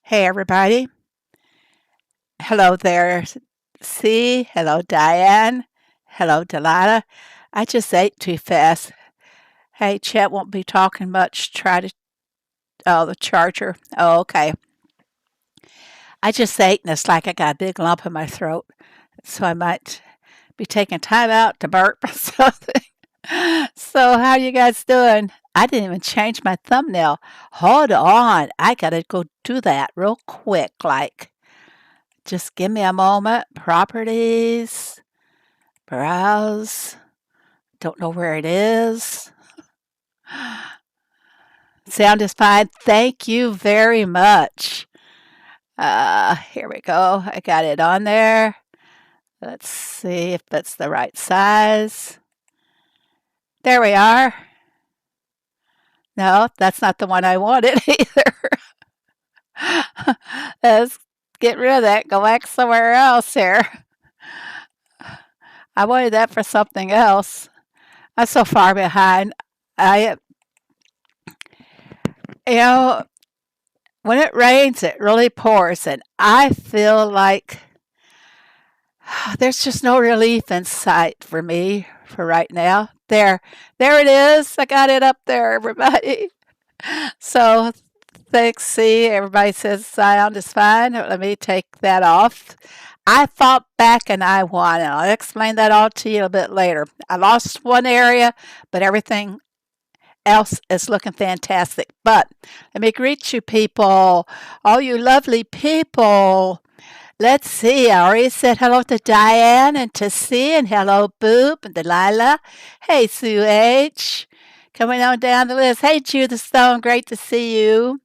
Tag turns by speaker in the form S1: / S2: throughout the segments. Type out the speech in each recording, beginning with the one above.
S1: Hey, everybody. Hello there, C. Hello, Diane. Hello, Delilah. I just ate too fast. Hey, Chet won't be talking much. Try to. Oh, the charger. Oh, okay. I just ate and it's like I got a big lump in my throat. So I might be taking time out to burp or something. So, how you guys doing? I didn't even change my thumbnail. Hold on. I gotta go do that real quick. Just give me a moment. Properties, browse. Don't know where it is. Sound is fine. Thank you very much. Here we go. I got it on there. Let's see if it's the right size. There we are. No, that's not the one I wanted either. Let's get rid of that. Go back somewhere else here. I wanted that for something else. I'm so far behind. I, you know, when it rains, it really pours, and I feel like there's just no relief in sight for me for right now. There it is. I got it up there, everybody. So thanks. See, everybody says sound is fine. Let me take that off. I fought back and I won, and I'll explain that all to you a bit later. I lost one area, but everything else is looking fantastic. But let me greet you people, all you lovely people. Let's see. I already said hello to Diane and to C, and hello Boop and Delilah. Hey Sue H. Coming on down the list. Hey Judith Stone, great to see you.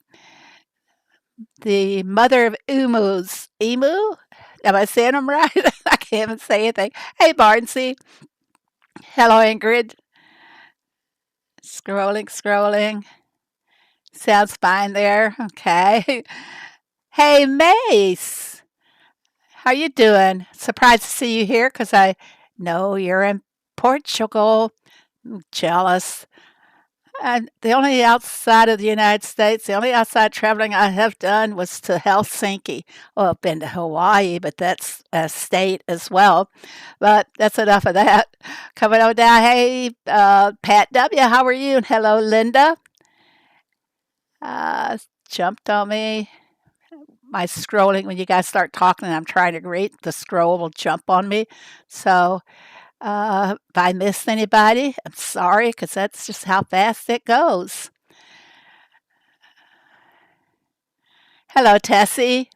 S1: The mother of Emus. Emu? Am I saying them right? I can't even say anything. Hey Barnsey. Hello Ingrid. Scrolling. Sounds fine there. Okay. Hey Mace. How you doing? Surprised to see you here because I know you're in Portugal. Jealous. And the only outside of the United States, the only outside traveling I have done was to Helsinki. Well, I've been to Hawaii, but that's a state as well. But that's enough of that. Coming on down, hey, Pat W., how are you? And hello, Linda. Uh, Jumped on me. My scrolling, when you guys start talking and I'm trying to read, the scroll will jump on me. So if I missed anybody, I'm sorry because that's just how fast it goes. Hello, Tessie.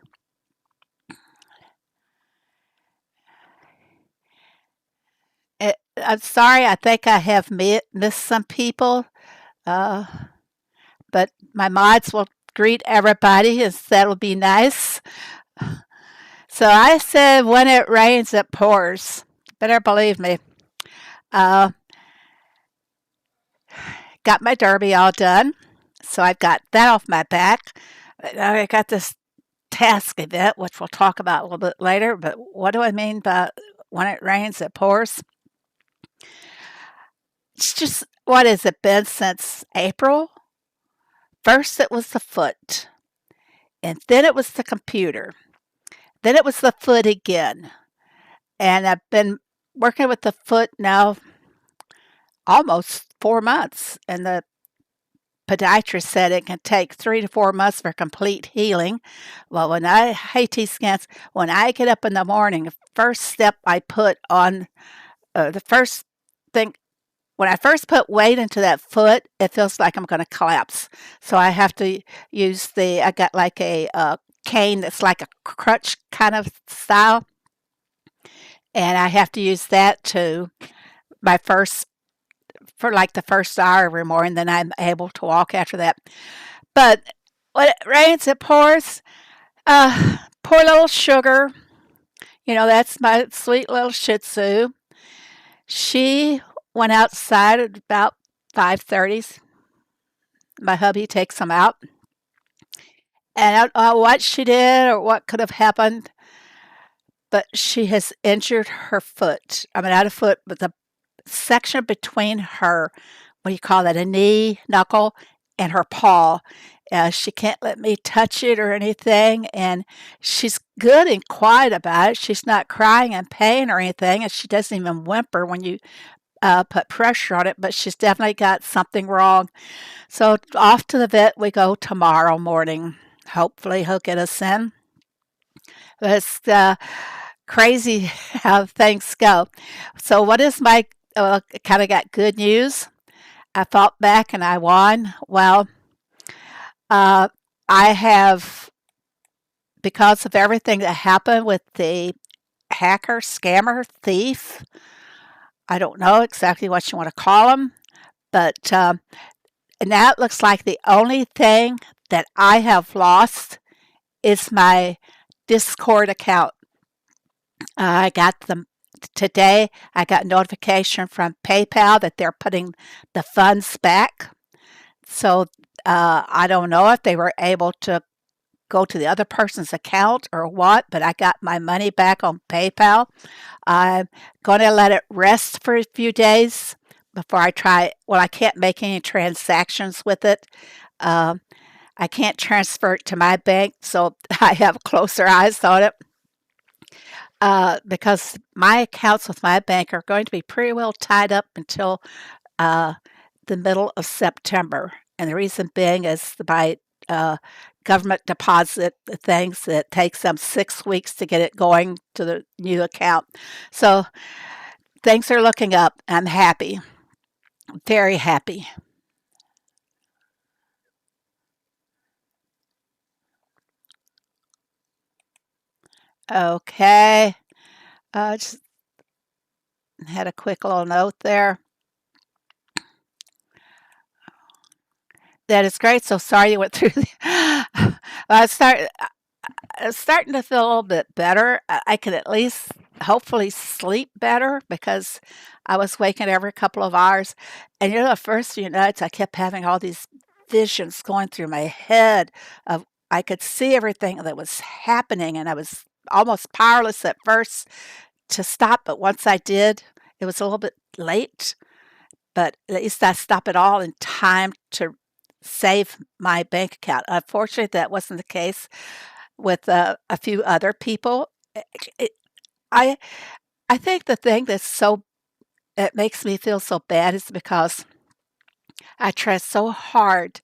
S1: I'm sorry. I think I have missed some people, uh, but my mods will greet everybody, as that'll be nice. So I said, when it rains, it pours. Better believe me. Uh, got my derby all done, so I've got that off my back. Now I got this task event, which we'll talk about a little bit later. But what do I mean by when it rains, it pours? It's just, what has it been since April? First, it was the foot, and then it was the computer, then it was the foot again. And I've been working with the foot now almost 4 months, and the podiatrist said it can take 3 to 4 months for complete healing. Well, hey T scans, when I get up in the morning, the first step I put on the first thing, when I first put weight into that foot, it feels like I'm going to collapse. So I have to use I got like a cane that's like a crutch kind of style, and I have to use that to my first for like the first hour every morning. Then I'm able to walk after that. But when it rains, it pours. Poor little Sugar. That's my sweet little Shih Tzu. She went outside at about 5:30. My hubby takes them out. And I don't know what she did or what could have happened, but she has injured her foot. I mean, not a foot, but the section between her, what do you call that, a knee, knuckle, and her paw. She can't let me touch it or anything, and she's good and quiet about it. She's not crying in pain or anything, and she doesn't even whimper when you put pressure on it, but she's definitely got something wrong. So off to the vet we go tomorrow morning. Hopefully he'll get us in. But it's crazy how things go. So what is my kind of got good news? I fought back and I won. Well, uh, I have, because of everything that happened with the hacker, scammer, thief, I don't know exactly what you want to call them, but now it looks like the only thing that I have lost is my Discord account. I got them today. I got notification from PayPal that they're putting the funds back. So I don't know if they were able to go to the other person's account or what, but I got my money back on PayPal. I'm going to let it rest for a few days before I try. Well, I can't make any transactions with it. I can't transfer it to my bank, so I have closer eyes on it. Because my accounts with my bank are going to be pretty well tied up until uh, the middle of September. And the reason being is my government deposit things that takes them 6 weeks to get it going to the new account. So things are looking up. I'm happy, very happy. Okay, just had a quick little note there. That is great. So sorry you went through. I start. I'm starting to feel a little bit better. I can at least hopefully sleep better because I was waking every couple of hours. And the first few nights I kept having all these visions going through my head of I could see everything that was happening, and I was almost powerless at first to stop. But once I did, it was a little bit late. But at least I stopped it all in time to save my bank account. Unfortunately, that wasn't the case with a few other people. It, I I think the thing that's so it makes me feel so bad is because I try so hard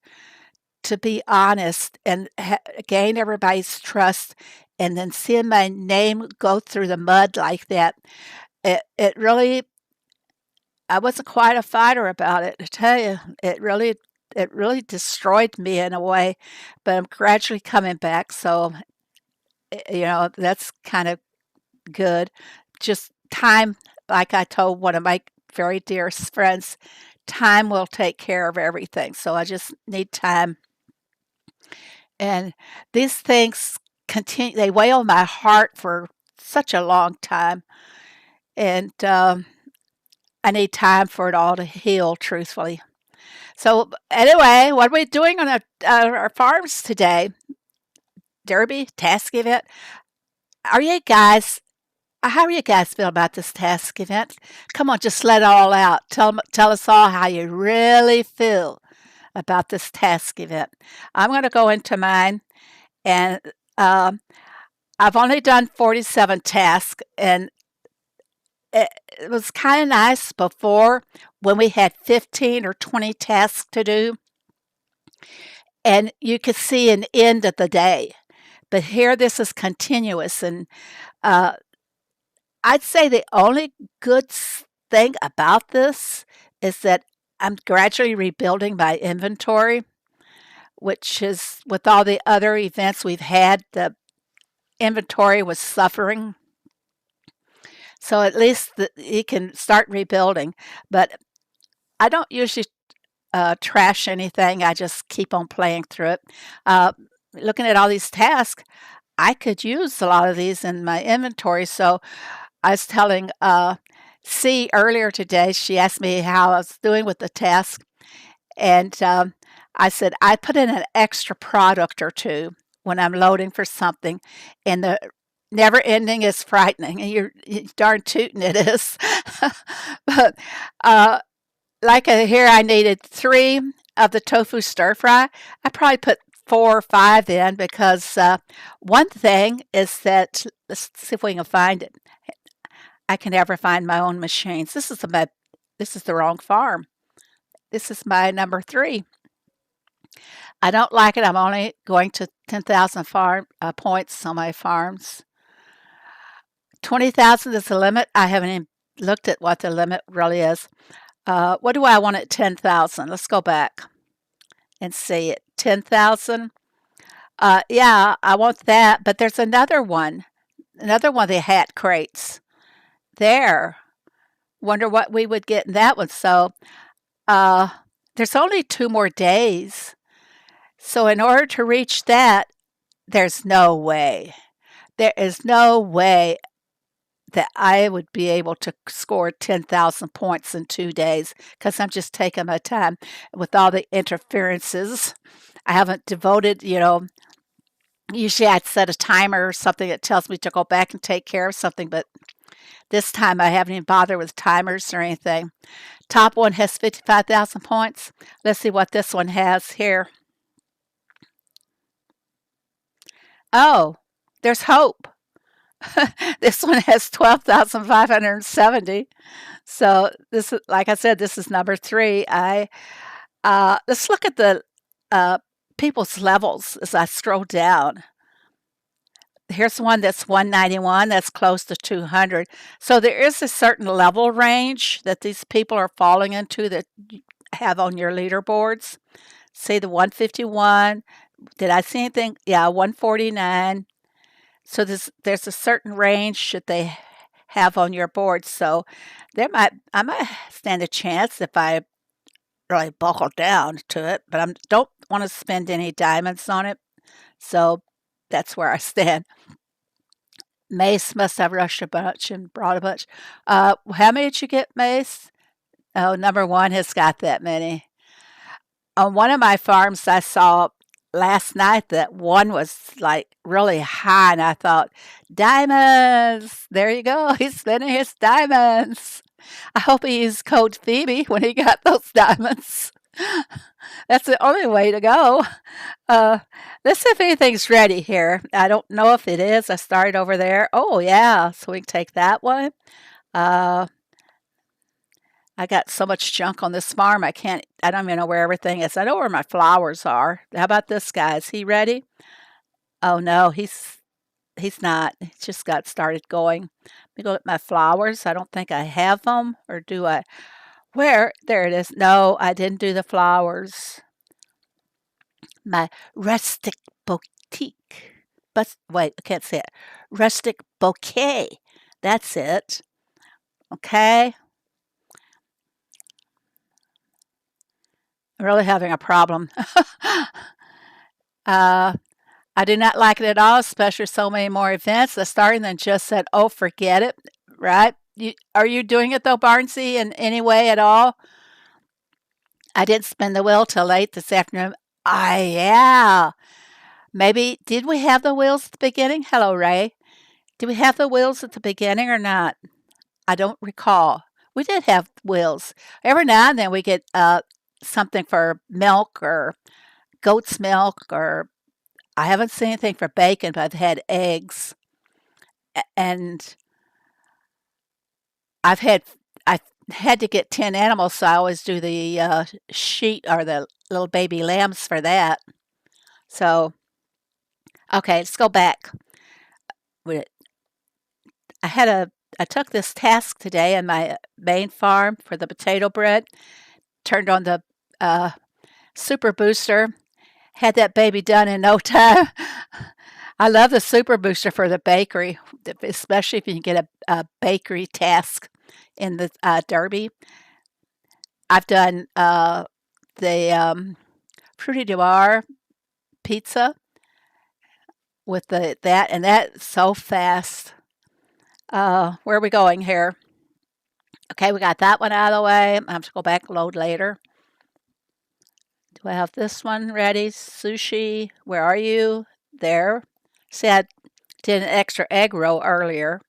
S1: to be honest and gain everybody's trust, and then seeing my name go through the mud like that, it really I wasn't quite a fighter about it. I tell you, it really destroyed me in a way, but I'm gradually coming back. So that's kind of good. Just time, like I told one of my very dearest friends, time will take care of everything. So I just need time. And these things continue, they weigh on my heart for such a long time. And I need time for it all to heal, truthfully. So, anyway, what are we doing on our farms today? Derby, task event. Are you guys How are you guys feel about this task event? Come on, just let it all out. Tell us all how you really feel about this task event. I'm going to go into mine, and um, I've only done 47 tasks, and it was kind of nice before when we had 15 or 20 tasks to do, and you could see an end of the day. But here, this is continuous, and uh, I'd say the only good thing about this is that I'm gradually rebuilding my inventory, which is with all the other events we've had, the inventory was suffering. So at least you can start rebuilding. But I don't usually trash anything. I just keep on playing through it. Uh, Looking at all these tasks, I could use a lot of these in my inventory. So I was telling C earlier today, she asked me how I was doing with the task. And I said, I put in an extra product or two when I'm loading for something. And the never ending is frightening. And you're darn tootin' it is. But here I needed 3 of the tofu stir fry. I probably put 4 or 5 then because one thing is that let's see if we can find it. I can never find my own machines. This is the wrong farm. This is my number 3. I don't like it. I'm only going to 10,000 farm points on my farms. 20,000 is the limit. I haven't even looked at what the limit really is. What do I want at 10,000? Let's go back and see it. 10,000. Yeah, I want that. But there's another one of the hat crates. There. Wonder what we would get in that one. So there's only 2 more days. So in order to reach that, there's no way. There is no way that I would be able to score 10,000 points in 2 days because I'm just taking my time with all the interferences. I haven't devoted, usually I'd set a timer or something that tells me to go back and take care of something, but this time I haven't even bothered with timers or anything. Top one has 55,000 points. Let's see what this one has here. Oh, there's hope. This one has 12,570. So this is, like I said, this is number 3. Let's look at the people's levels as I scroll down. Here's one that's 191. That's close to 200. So there is a certain level range that these people are falling into that you have on your leaderboards. See the 151. Did I see anything? Yeah, 149. So there's a certain range that they have on your board. So I might stand a chance if I really buckle down to it, but I don't want to spend any diamonds on it. So that's where I stand. Mace must have rushed a bunch and brought a bunch. How many did you get, Mace? Oh, number 1 has got that many. On one of my farms, I saw last night that one was like really high, and I thought, diamonds! There you go. He's spending his diamonds. I hope he used code Phoebe when he got those diamonds. That's the only way to go. Let's see if anything's ready here. I don't know if it is. I started over there. Oh, yeah. So we can take that one. Uh, I got so much junk on this farm. I don't even know where everything is. I know where my flowers are. How about this guy? Is he ready? Oh, no. He's not. He just got started going. Let me go at my flowers. I don't think I have them. Or do I? Where? There it is. No, I didn't do the flowers. My rustic boutique. But wait, I can't say it. Rustic bouquet. That's it. Okay. I'm really having a problem. I do not like it at all, especially so many more events. The starting then just said, oh, forget it, right? Are you doing it though, Barnsey, in any way at all? I didn't spin the wheel till late this afternoon. Yeah. Maybe, did we have the wheels at the beginning? Hello, Ray. Did we have the wheels at the beginning or not? I don't recall. We did have wheels. Every now and then we get something for milk or goat's milk, or I haven't seen anything for bacon, but I've had eggs. And I've had to get 10 animals, so I always do the sheep or the little baby lambs for that. So, okay, let's go back. I took this task today in my main farm for the potato bread, turned on the super booster, had that baby done in no time. I love the super booster for the bakery, especially if you can get a bakery task in the Derby. I've done the Fruity Noir pizza with that, and that's so fast. Where are we going here? Okay, we got that one out of the way. I have to go back and load later. Do I have this one ready? Sushi, where are you? There. See, I did an extra egg roll earlier.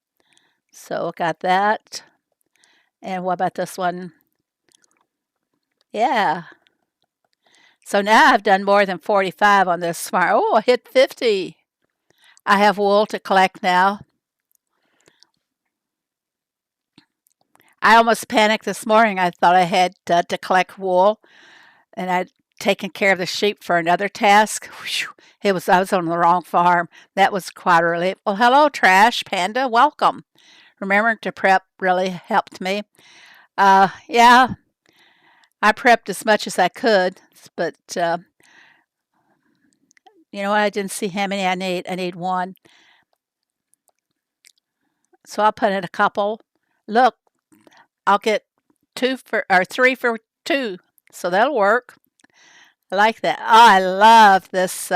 S1: So got that. And what about this one? Yeah. So now I've done more than 45 on this farm. Oh, I hit 50. I have wool to collect now. I almost panicked this morning. I thought I had to collect wool, and I'd taken care of the sheep for another task. Whew, I was on the wrong farm. That was quite a relief. Well, hello, Trash Panda. Welcome. Remembering to prep really helped me. Yeah, I prepped as much as I could, but you know what? I didn't see how many I need. I need one. So I'll put in a couple. Look, I'll get 3 for 2. So that'll work. I like that. Oh, I love this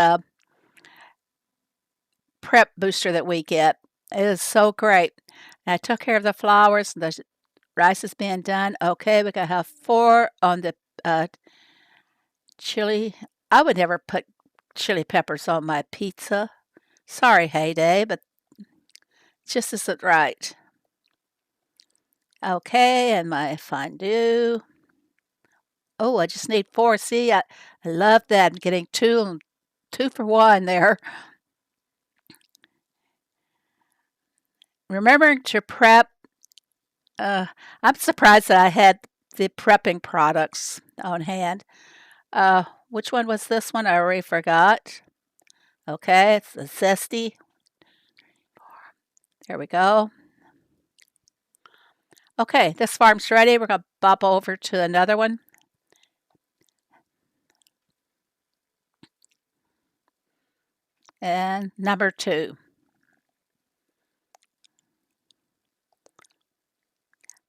S1: prep booster that we get. It is so great. And I took care of the flowers. The rice is being done. Okay, we gotta have 4 on the chili. I would never put chili peppers on my pizza. Sorry, Heyday, but it just isn't right. Okay, and my fondue. Oh, I just need 4. See, I love that. I'm getting 2 for 1 there. Remembering to prep. I'm surprised that I had the prepping products on hand. Which one was this one? I already forgot. Okay, it's the zesty. There we go. Okay, this farm's ready. We're going to bop over to another one. And number 2.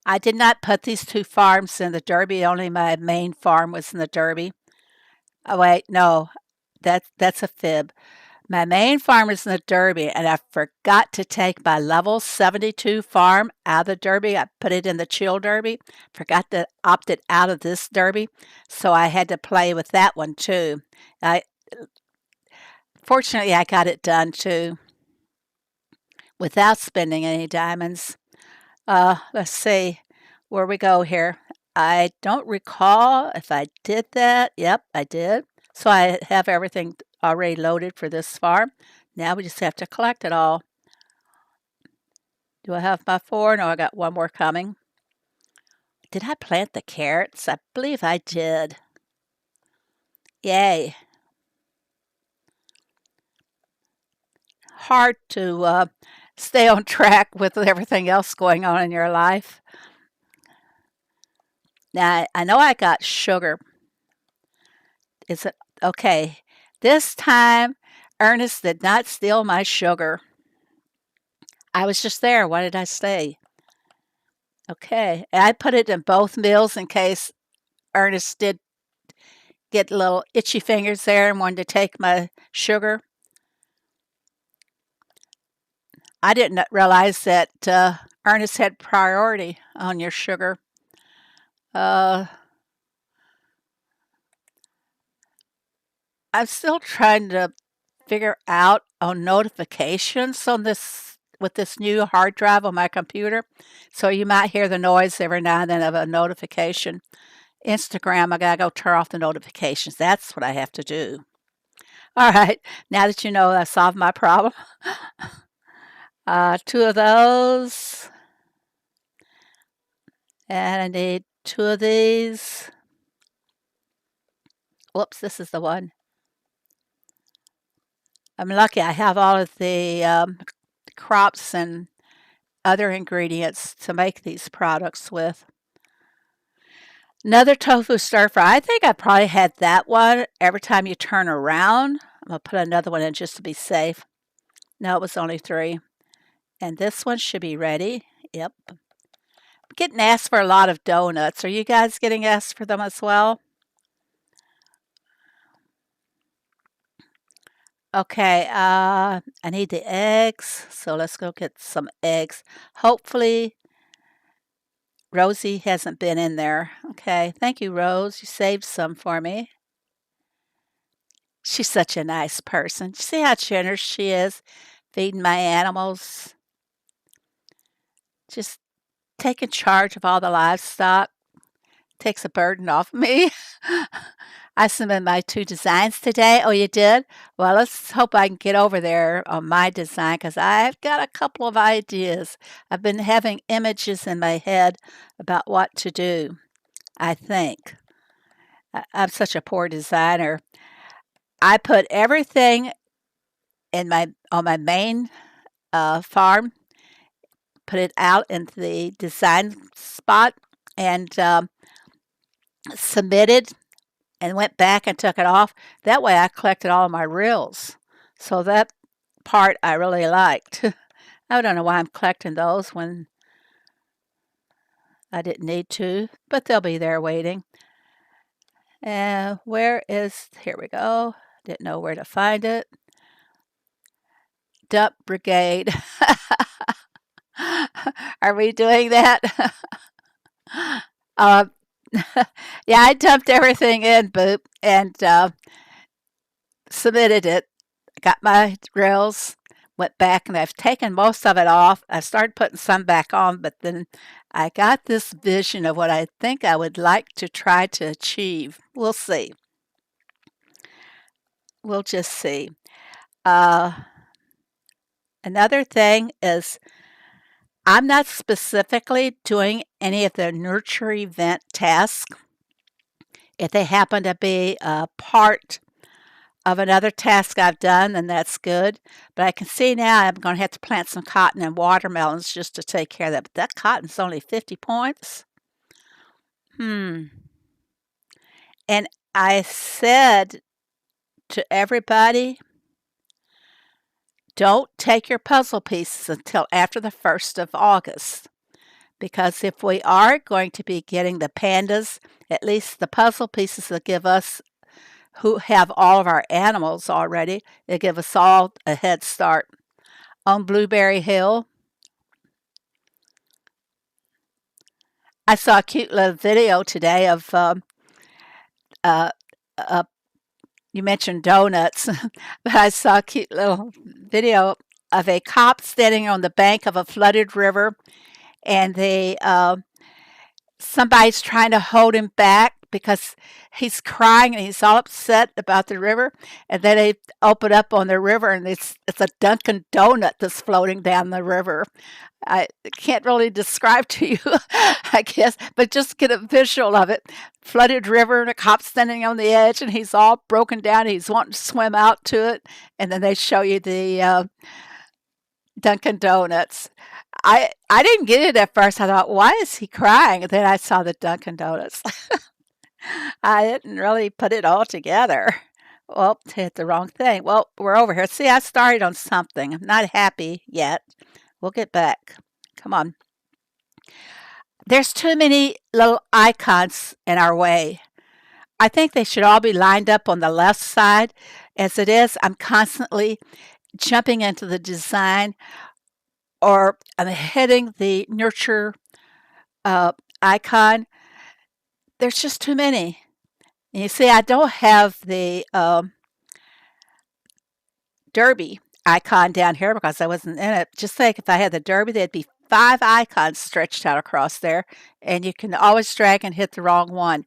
S1: I did not put these 2 farms in the Derby. Only my main farm was in the Derby. Oh, wait, no, that's a fib. My main farm is in the Derby, and I forgot to take my level 72 farm out of the Derby. I put it in the chill Derby. Forgot to opt it out of this Derby, so I had to play with that one too. I Fortunately I got it done too without spending any diamonds. Let's see where we go here. I don't recall if I did that. Yep, I did. So I have everything already loaded for this farm. Now we just have to collect it all. Do I have my 4? No, I got 1 more coming. Did I plant the carrots? I believe I did. Yay. Hard to stay on track with everything else going on in your life. Now, I know I got sugar. Is it okay? This time, Ernest did not steal my sugar. I was just there. Why did I stay? Okay. I put it in both meals in case Ernest did get little itchy fingers there and wanted to take my sugar. I didn't realize that Ernest had priority on your sugar. I'm still trying to figure out on notifications on this with this new hard drive on my computer. So you might hear the noise every now and then of a notification. Instagram, I gotta go turn off the notifications. That's what I have to do. All right, now that you know I solved my problem. 2 of those. And I need 2 of these. Whoops, this is the one. I'm lucky I have all of the crops and other ingredients to make these products with. Another tofu stir fry. I think I probably had that one every time you turn around. I'm going to put another one in just to be safe. No, it was only 3. And this one should be ready. Yep. I'm getting asked for a lot of donuts. Are you guys getting asked for them as well? Okay, I need the eggs, so let's go get some eggs. Hopefully, Rosie hasn't been in there. Okay, thank you, Rose. You saved some for me. She's such a nice person. See how generous she is feeding my animals? Just taking charge of all the livestock takes a burden off me. I submitted my 2 designs today. Oh, you did? Well, let's hope I can get over there on my design because I've got a couple of ideas. I've been having images in my head about what to do, I think. I'm such a poor designer. I put everything in on my main farm, put it out in the design spot, and submitted and went back and took it off. That way I collected all of my reels. So that part I really liked. I don't know why I'm collecting those when I didn't need to, but they'll be there waiting. And here we go. Didn't know where to find it. Dump Brigade. Are we doing that? uh, yeah, I dumped everything in, Boop, and submitted it. Got my reels, went back, and I've taken most of it off. I started putting some back on, but then I got this vision of what I think I would like to try to achieve. We'll see. We'll just see. Another thing is I'm not specifically doing any of the nurture event tasks. If they happen to be a part of another task I've done, then that's good. But I can see now I'm going to have to plant some cotton and watermelons just to take care of that. But that cotton's only 50 points. And I said to everybody, don't take your puzzle pieces until after the 1st of August. Because if we are going to be getting the pandas, at least the puzzle pieces will give us, who have all of our animals already, they give us all a head start. On Blueberry Hill, I saw a cute little video today of, you mentioned donuts, but I saw a cute little video of a cop standing on the bank of a flooded river, and somebody's trying to hold him back because he's crying and he's all upset about the river. And then they open up on the river, and it's a Dunkin' Donut that's floating down the river. I can't really describe to you, I guess, but just get a visual of it. Flooded river and a cop standing on the edge, and he's all broken down. He's wanting to swim out to it, and then they show you the Dunkin' Donuts. I didn't get it at first. I thought, why is he crying? And then I saw the Dunkin' Donuts. I didn't really put it all together. Well, hit the wrong thing. Well, we're over here. See, I started on something. I'm not happy yet. We'll get back. Come on. There's too many little icons in our way. I think they should all be lined up on the left side. As it is, I'm constantly jumping into the design, or I'm hitting the nurture icon. There's just too many. And you see, I don't have the derby icon down here because I wasn't in it. Just think if I had the derby, there'd be 5 icons stretched out across there, and you can always drag and hit the wrong one.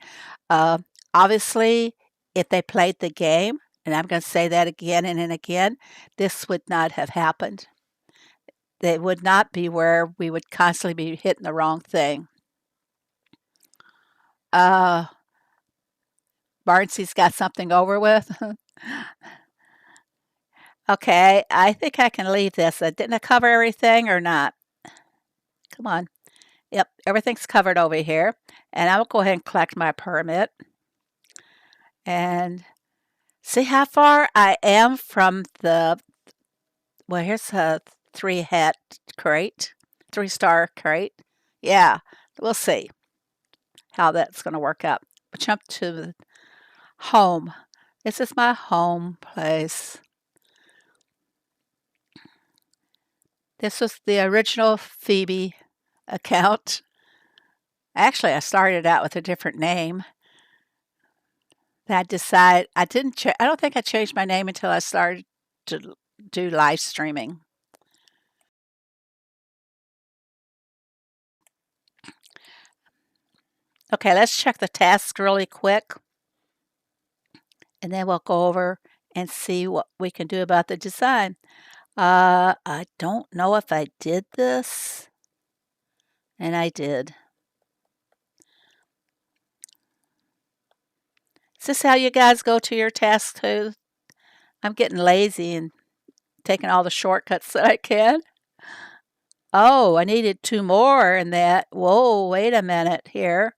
S1: Obviously, if they played the game, and I'm going to say that again and again, this would not have happened. It would not be where we would constantly be hitting the wrong thing. Barnsley's got something over with. Okay, I think I can leave this. Didn't I cover everything or not? Come on. Yep, everything's covered over here. And I'll go ahead and collect my permit. And see how far I am from the, well, here's a 3-hat crate, 3-star crate. Yeah, we'll see how that's going to work out. Jump to home. This is my home place. This was the original Phoebe account. Actually, I started out with a different name. I decided I don't think I changed my name until I started to do live streaming. Okay, let's check the task really quick. and then we'll go over and see what we can do about the design. I don't know if I did this, and I did. Is this how you guys go to your task too? I'm getting lazy and taking all the shortcuts that I can. Oh, I needed 2 more in that. Whoa, wait a minute here.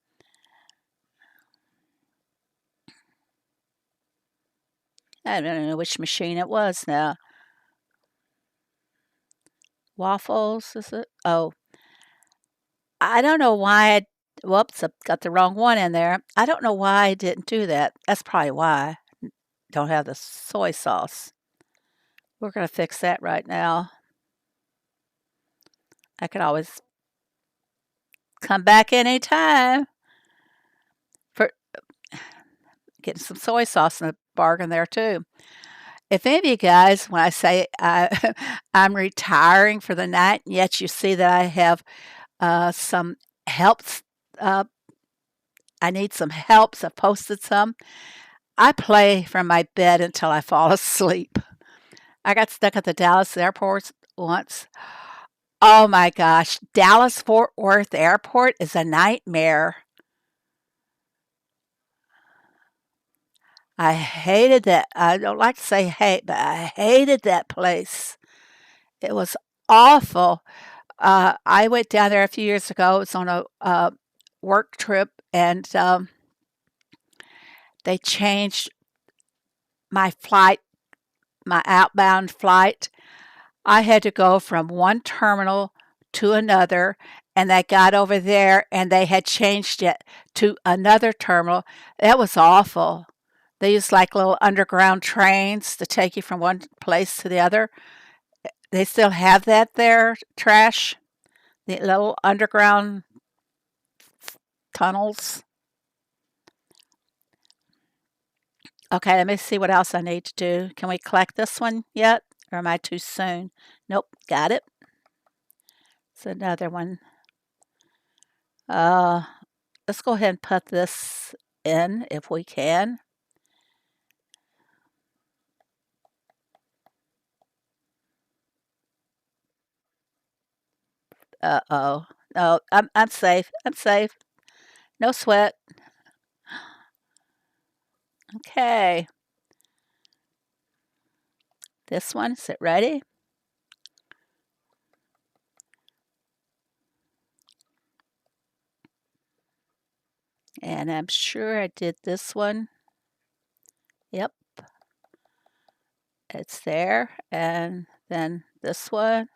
S1: I don't know which machine it was now. Waffles, is it? Oh, I don't know why whoops, I got the wrong one in there. I don't know why I didn't do that. That's probably why. Don't have the soy sauce. We're gonna fix that right now. I can always come back anytime for getting some soy sauce in the bargain there too. If any of you guys, when I say I'm retiring for the night, and yet you see that I have some helps, uh, I need some helps. I've posted some. I play from my bed until I fall asleep. I got stuck at the Dallas airport once. Oh my gosh, Dallas Fort Worth Airport is a nightmare. I hated that. I don't like to say hate, but I hated that place. It was awful. I went down there a few years ago. It was on a work trip, and they changed my flight, my outbound flight. I had to go from one terminal to another, and I got over there and they had changed it to another terminal. That was awful. They used like little underground trains to take you from one place to the other. They still have that there, trash, the little underground tunnels. Okay, let me see what else I need to do. Can we collect this one yet? Or am I too soon? Nope, got it. It's another one. Uh, let's go ahead and put this in if we can. Uh-oh. No, I'm safe. I'm safe. No sweat. Okay. This one, is it ready? And I'm sure I did this one. Yep, it's there. And then this one.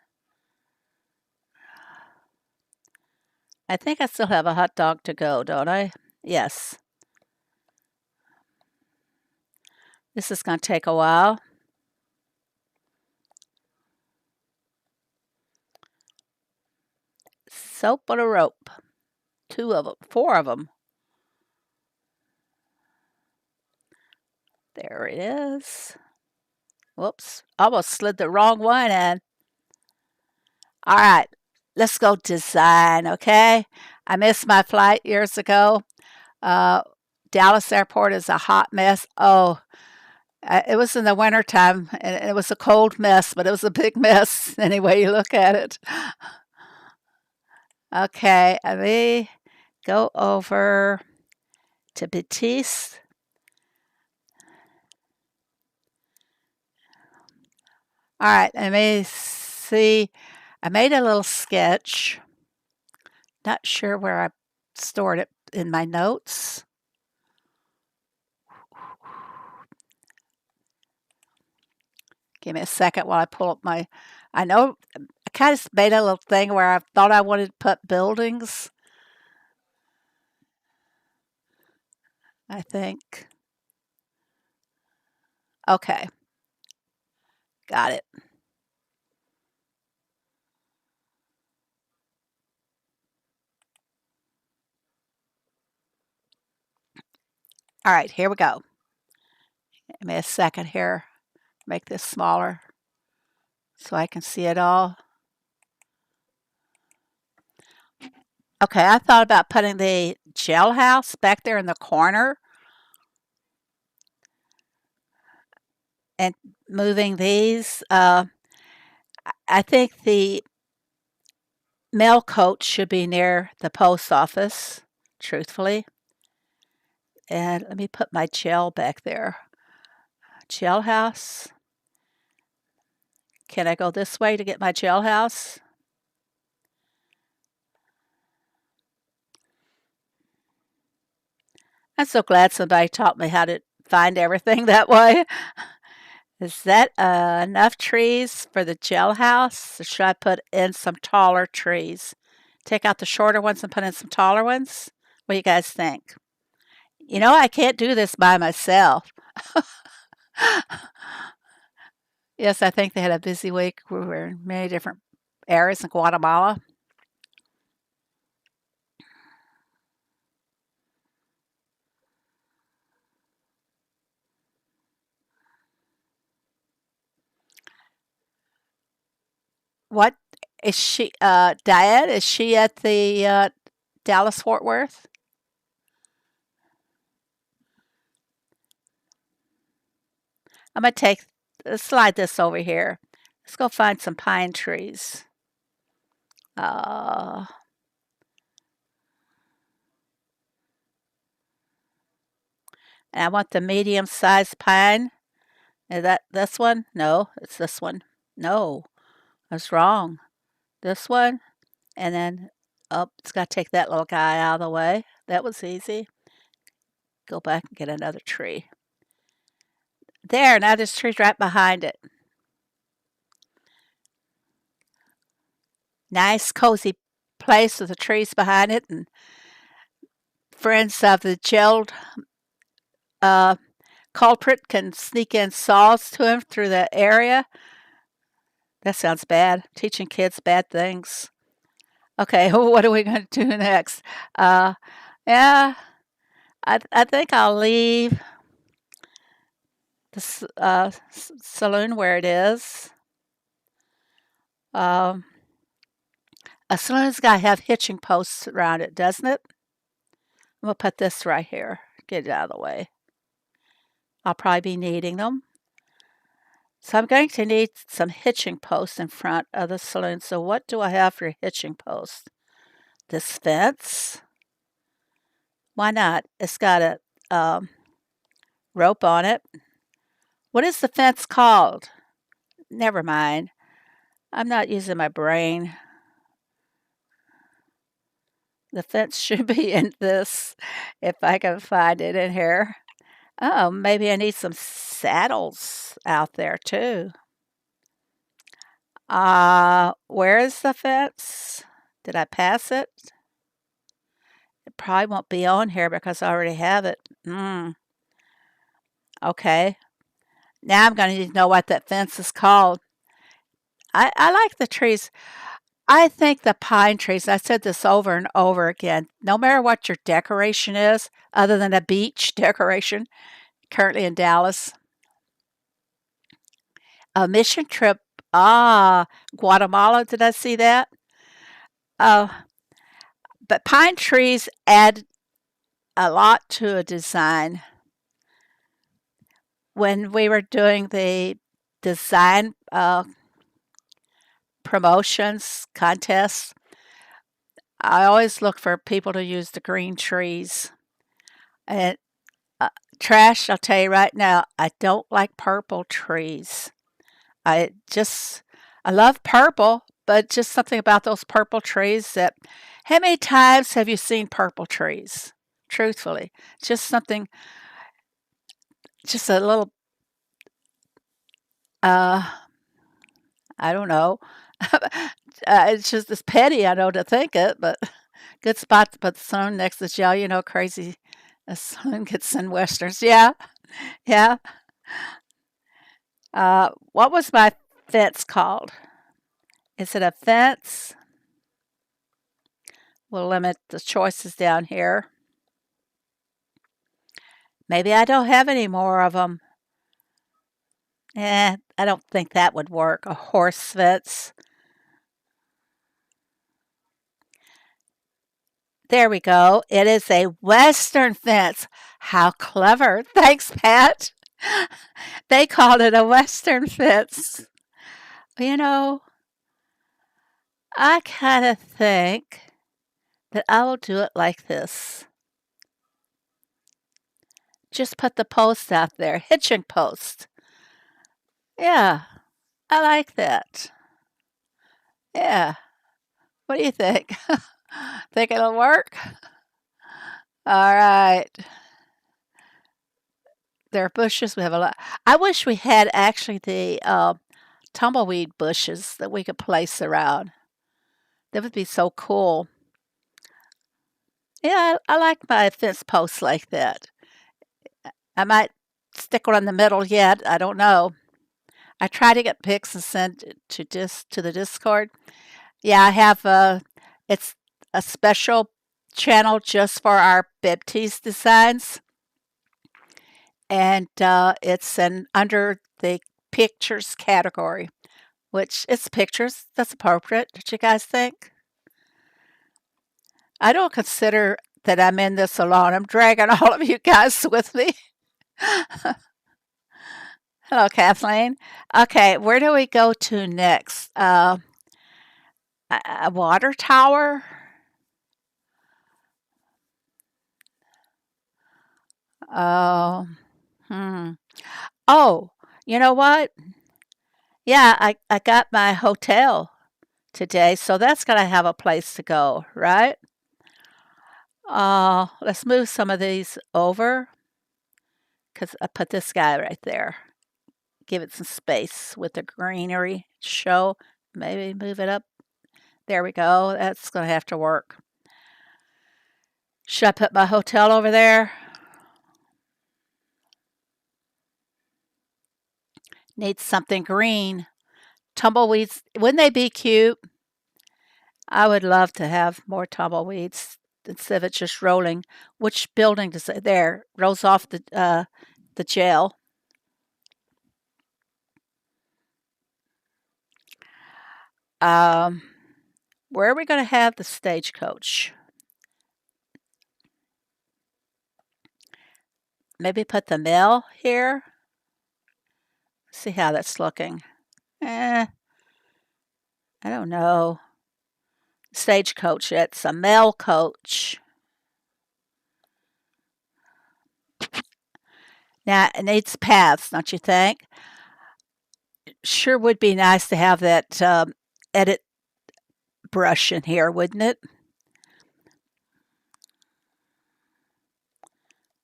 S1: I think I still have a hot dog to go, don't I? Yes. This is going to take a while. Soap on a rope. 2 of them, 4 of them. There it is. Whoops, almost slid the wrong one in. All right, let's go design, okay? I missed my flight years ago. Uh, Dallas Airport is a hot mess. Oh, it was in the wintertime, and it was a cold mess, but it was a big mess any way you look at it. Okay, let me go over to Batiste. All right, let me see. I made a little sketch. Not sure where I stored it in my notes. Give me a second while I pull up my. I know I kind of made a little thing where I thought I wanted to put buildings. I think. Okay, got it. All right, here we go. Give me a second here. Make this smaller so I can see it all. Okay, I thought about putting the jailhouse back there in the corner. and moving these. I think the mail coach should be near the post office, truthfully. And let me put my gel back there. Gel house. Can I go this way to get my gel house? I'm so glad somebody taught me how to find everything that way. Is that enough trees for the gel house? Or should I put in some taller trees? Take out the shorter ones and put in some taller ones? What do you guys think? You know, I can't do this by myself. Yes, I think they had a busy week. We were in many different areas in Guatemala. What is she, Diane? Is she at the Dallas Fort Worth? I'm gonna slide this over here. Let's go find some pine trees. Uh, and I want the medium-sized pine. Is that this one? No, it's this one. No, I was wrong. This one, and then oh, it's got to take that little guy out of the way. That was easy. Go back and get another tree. There, now this tree's right behind it. Nice, cozy place with the trees behind it, and friends of the jailed uh, culprit can sneak in saws to him through the area. That sounds bad. Teaching kids bad things. Okay, what are we going to do next? Uh, yeah, I think I'll leave the saloon where it is. Um, a saloon's got to have hitching posts around it, doesn't it? I'm going to put this right here. Get it out of the way. I'll probably be needing them. So I'm going to need some hitching posts in front of the saloon. So what do I have for hitching posts? This fence. Why not? It's got a rope on it. What is the fence called? Never mind. I'm not using my brain. The fence should be in this if I can find it in here. Oh, maybe I need some saddles out there too. Where is the fence? Did I pass it? It probably won't be on here because I already have it. Okay. Now I'm going to need to know what that fence is called. I like the trees. I think the pine trees, I said this over and over again, no matter what your decoration is, other than a beach decoration, currently in Dallas, a mission trip, Guatemala, did I see that? Uh, but pine trees add a lot to a design. When we were doing the design promotions, contests, I always look for people to use the green trees. And trash, I'll tell you right now, I don't like purple trees. I just, I love purple, but just something about those purple trees that, how many times have you seen purple trees? Truthfully, just something, just a little, uh, I don't know. It's just it's petty, I know, to think it, but good spot to put the sun next to the jail. You know, crazy. The sun gets in westerns. Yeah, yeah. What was my fence called? Is it a fence? We'll limit the choices down here. Maybe I don't have any more of them. I don't think that would work. A horse fence. There we go. It is a western fence. How clever. Thanks, Pat. They called it a Western fence. You know, I kind of think that I will do it like this. Just put the post out there, hitching post. Yeah, I like that. Yeah. What do you think? Think it'll work? All right. There are bushes. We have a lot. I wish we had actually the tumbleweed bushes that we could place around. That would be so cool. Yeah, I like my fence posts like that. I might stick one in the middle yet. I don't know. I try to get pics and send it to the Discord. Yeah, I have it's a special channel just for our bib tees designs, and it's under the pictures category, which it's pictures. That's appropriate. Don't you guys think? I don't consider that I'm in this alone. I'm dragging all of you guys with me. Hello, Kathleen. Okay, where do we go to next? A water tower? Oh, hmm. Oh, you know what? Yeah, I got my hotel today, so that's going to have a place to go, right? Let's move some of these over because I put this guy right there. Give it some space with the greenery show. Maybe move it up. There we go. That's going to have to work. Should I put my hotel over there? Needs something green. Tumbleweeds, wouldn't they be cute? I would love to have more tumbleweeds instead of it just rolling. Which building does it? There, rolls off the jail. Um, where are we going to have the stagecoach? Maybe put the mill here. See how that's looking. I don't know. Stagecoach. It's a mail coach. Now it needs paths, don't you think? Sure would be nice to have that edit brush in here, wouldn't it?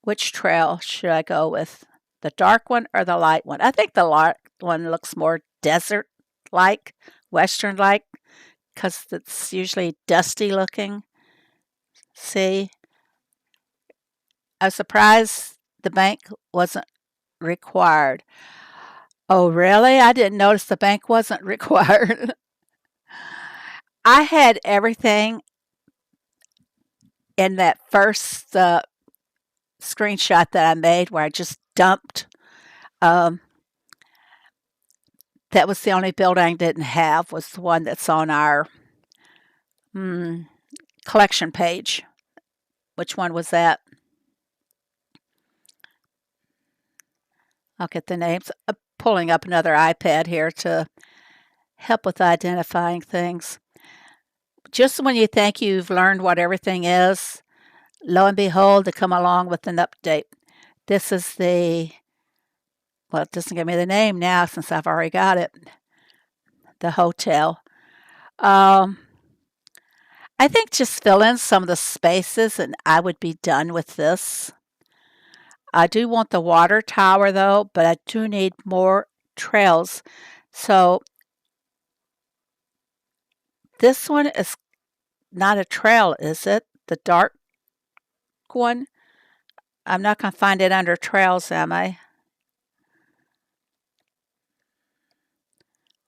S1: Which trail should I go with? The dark one or the light one? I think the light one looks more desert like, western like, because it's usually dusty looking. See? I was surprised the bank wasn't required. Oh, really? I didn't notice the bank wasn't required. I had everything in that first screenshot that I made where I just dumped. Um, that was the only building I didn't have was the one that's on our collection page. Which one was that? I'll get the names. I'm pulling up another iPad here to help with identifying things. Just when you think you've learned what everything is, lo and behold, they come along with an update. This is well, it doesn't give me the name now since I've already got it, the hotel. Um, I think just fill in some of the spaces and I would be done with this. I do want the water tower though, but I do need more trails. So this one is not a trail, is it? The dark one? I'm not going to find it under trails, am I?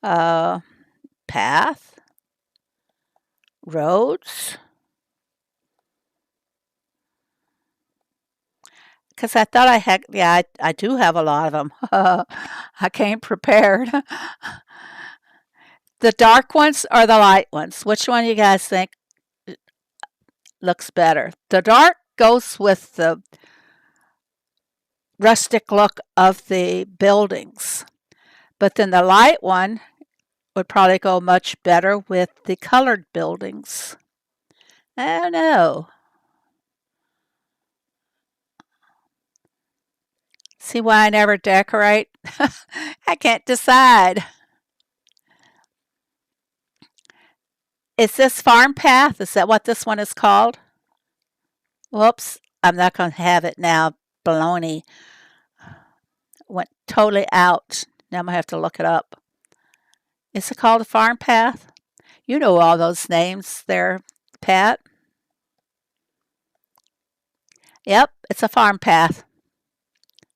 S1: Uh, path? Roads? Because I thought I had, yeah, I do have a lot of them. I came prepared. The dark ones or the light ones? Which one you guys think looks better? The dark goes with rustic look of the buildings. But then the light one would probably go much better with the colored buildings. I don't know. See why I never decorate? I can't decide. Is this farm path? Is that what this one is called? Whoops, I'm not going to have it now. Baloney. Went totally out. Now I'm going to have to look it up. Is it called a farm path? You know all those names there, Pat. Yep, it's a farm path.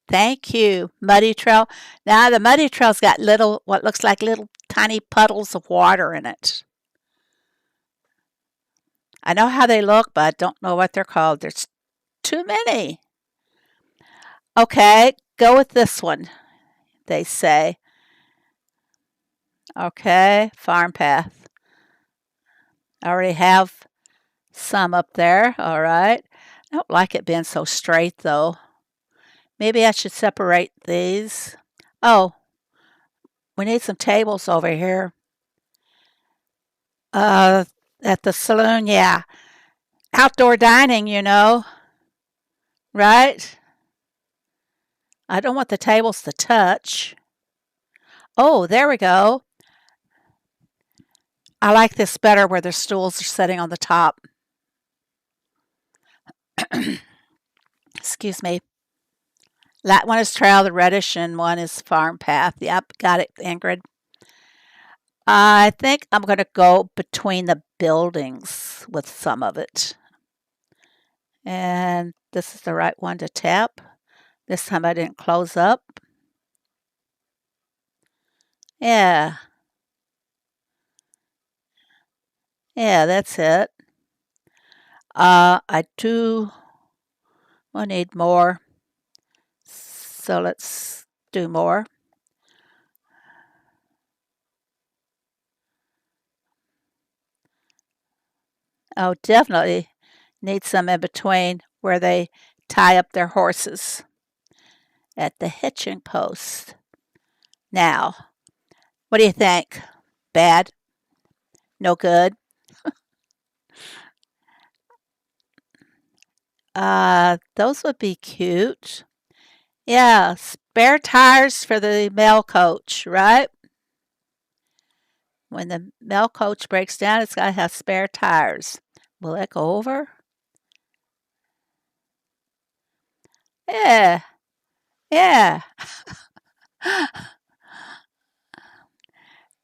S1: Thank you. Muddy trail. Now the muddy trail's got little, what looks like little tiny puddles of water in it. I know how they look, but I don't know what they're called. There's too many. Okay, go with this one, they say. Okay, farm path. I already have some up there. All right. I don't like it being so straight, though. Maybe I should separate these. Oh, we need some tables over here. At the saloon, yeah. Outdoor dining, right? I don't want the tables to touch. Oh, there we go. I like this better where the stools are sitting on the top. Excuse me. That one is trail, the reddish, and one is farm path. Yep, got it, Ingrid. I think I'm going to go between the buildings with some of it. And this is the right one to tap. This time I didn't close up. Yeah. Yeah, that's it. I do need more. So let's do more. Oh, definitely need some in between where they tie up their horses at the hitching post. Now, what do you think? Bad? No good? Those would be cute. Yeah, spare tires for the mail coach, right? When the mail coach breaks down, it's got to have spare tires. Will that go over? Yeah, yeah.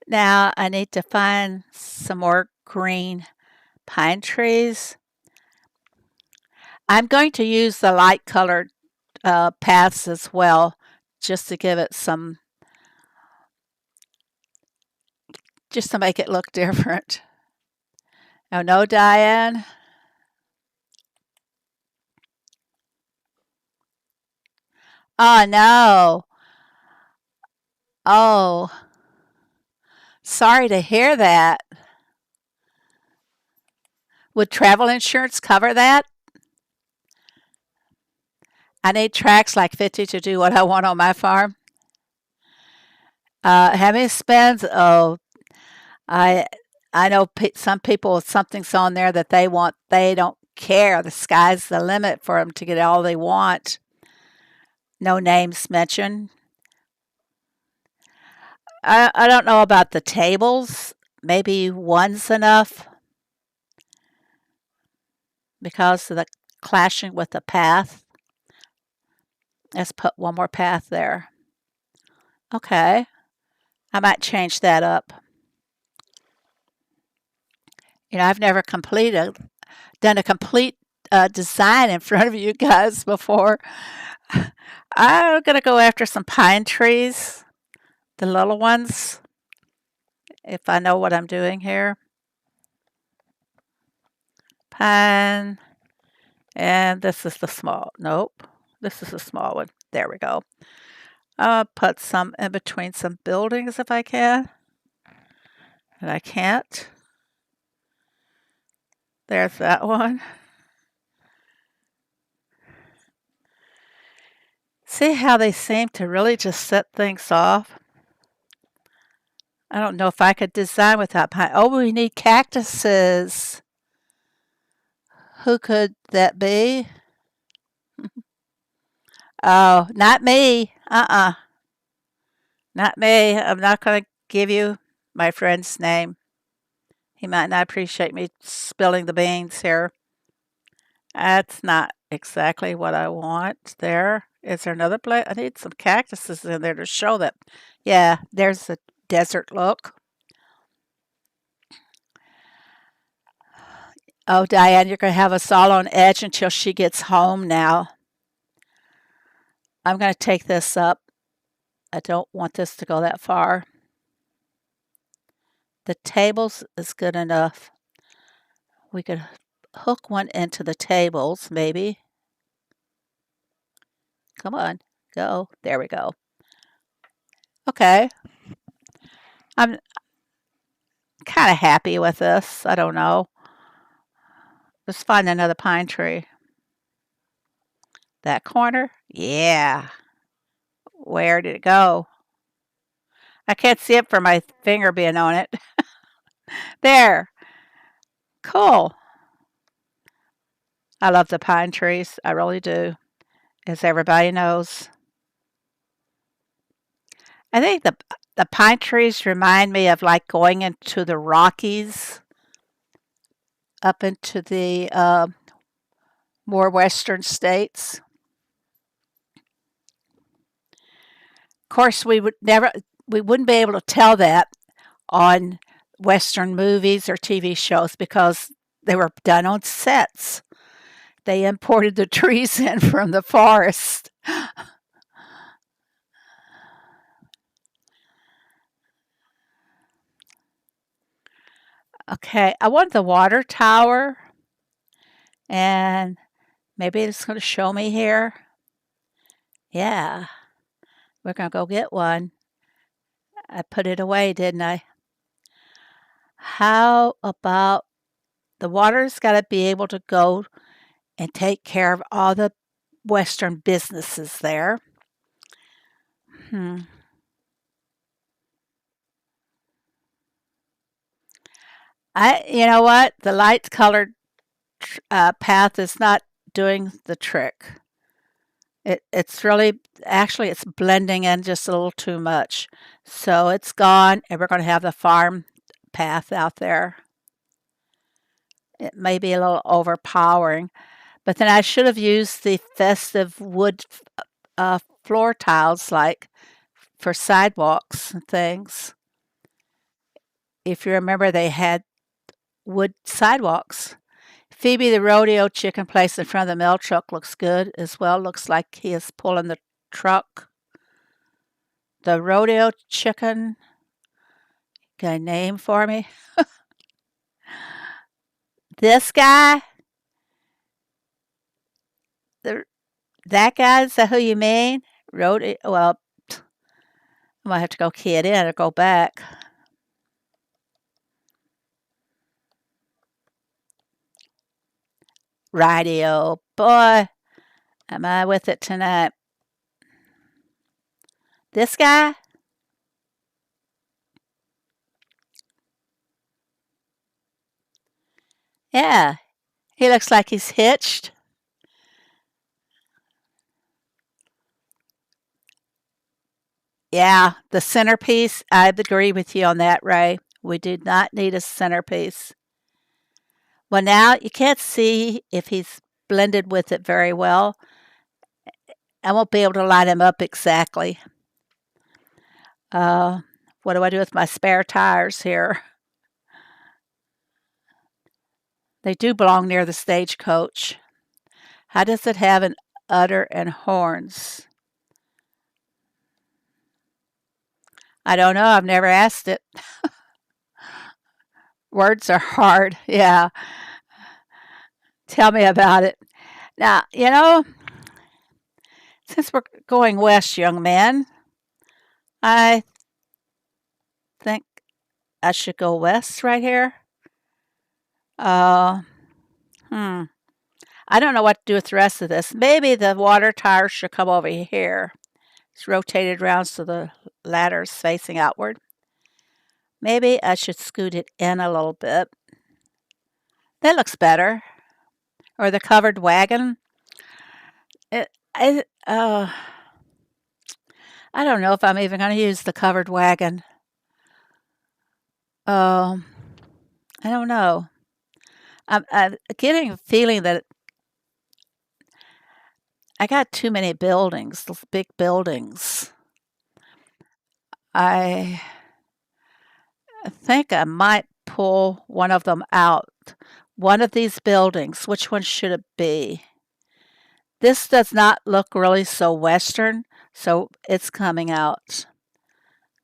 S1: Now I need to find some more green pine trees. I'm going to use the light colored paths as well, just to give it some, just to make it look different. Oh, no, Diane? Oh, no. Oh, sorry to hear that. Would travel insurance cover that? I need tracks like 50 to do what I want on my farm. How many spins? Oh, I I know some people, something's on there that they want. They don't care. The sky's the limit for them to get all they want. No names mentioned. I don't know about the tables. Maybe one's enough because of the clashing with the path. Let's put one more path there. Okay. I might change that up. I've never done a complete design in front of you guys before. I'm going to go after some pine trees, the little ones, if I know what I'm doing here. Pine, and this is the small, nope, this is the small one. There we go. I'll put some in between some buildings if I can. And I can't. There's that one. See how they seem to really just set things off? I don't know if I could design without pine. Oh, we need cactuses. Who could that be? Oh, not me. Not me. I'm not going to give you my friend's name. He might not appreciate me spilling the beans here. That's not exactly what I want there. Is there another place? I need some cactuses in there to show that. Yeah, there's a desert look. Oh, Diane, you're going to have us all on edge until she gets home now. I'm going to take this up. I don't want this to go that far. The tables is good enough. We could hook one into the tables, maybe. Come on, go. There we go. Okay. I'm kind of happy with this. I don't know. Let's find another pine tree. That corner? Yeah. Where did it go? I can't see it for my finger being on it. There. Cool. I love the pine trees. I really do, as everybody knows. I think the pine trees remind me of like going into the Rockies, up into the more western states. Of course, we wouldn't be able to tell that on western movies or TV shows because they were done on sets. They imported the trees in from the forest. Okay, I want the water tower, and maybe it's going to show me here. Yeah, we're going to go get one. I put it away, didn't I? How about the water's got to be able to go and take care of all the Western businesses there. You know what? The light colored path is not doing the trick. It's really, actually, it's blending in just a little too much. So it's gone, and we're going to have the farm path out there. It may be a little overpowering, but then I should have used the festive wood floor tiles, like for sidewalks and things. If you remember, they had wood sidewalks. Phoebe, the rodeo chicken place in front of the mail truck, looks good as well. Looks like he is pulling the truck. The rodeo chicken. Got a name for me? This guy? The, that guy? Is that who you mean? Rodeo? Well, I might have to go key it in or go back. Radio. Boy, am I with it tonight. This guy? Yeah, he looks like he's hitched. Yeah, the centerpiece, I agree with you on that, Ray. We do not need a centerpiece. Well, now you can't see if he's blended with it very well. I won't be able to line him up exactly. Uh, what do I do with my spare tires here? They do belong near the stagecoach. How does it have an udder and horns? I don't know. I've never asked it. Words are hard. Yeah. Tell me about it. Now, since we're going west, young man, I think I should go west right here. Uh, I I don't know what to do with the rest of this. Maybe the water tower should come over here. It's rotated around so the ladder's facing outward. Maybe I should scoot it in a little bit. That looks better. Or the covered wagon. It, I, uh, I don't know if I'm even going to use the covered wagon. Um, I don't know. I'm getting a feeling that I got too many buildings, those big buildings. I think I might pull one of them out. One of these buildings, which one should it be? This does not look really so Western, so it's coming out.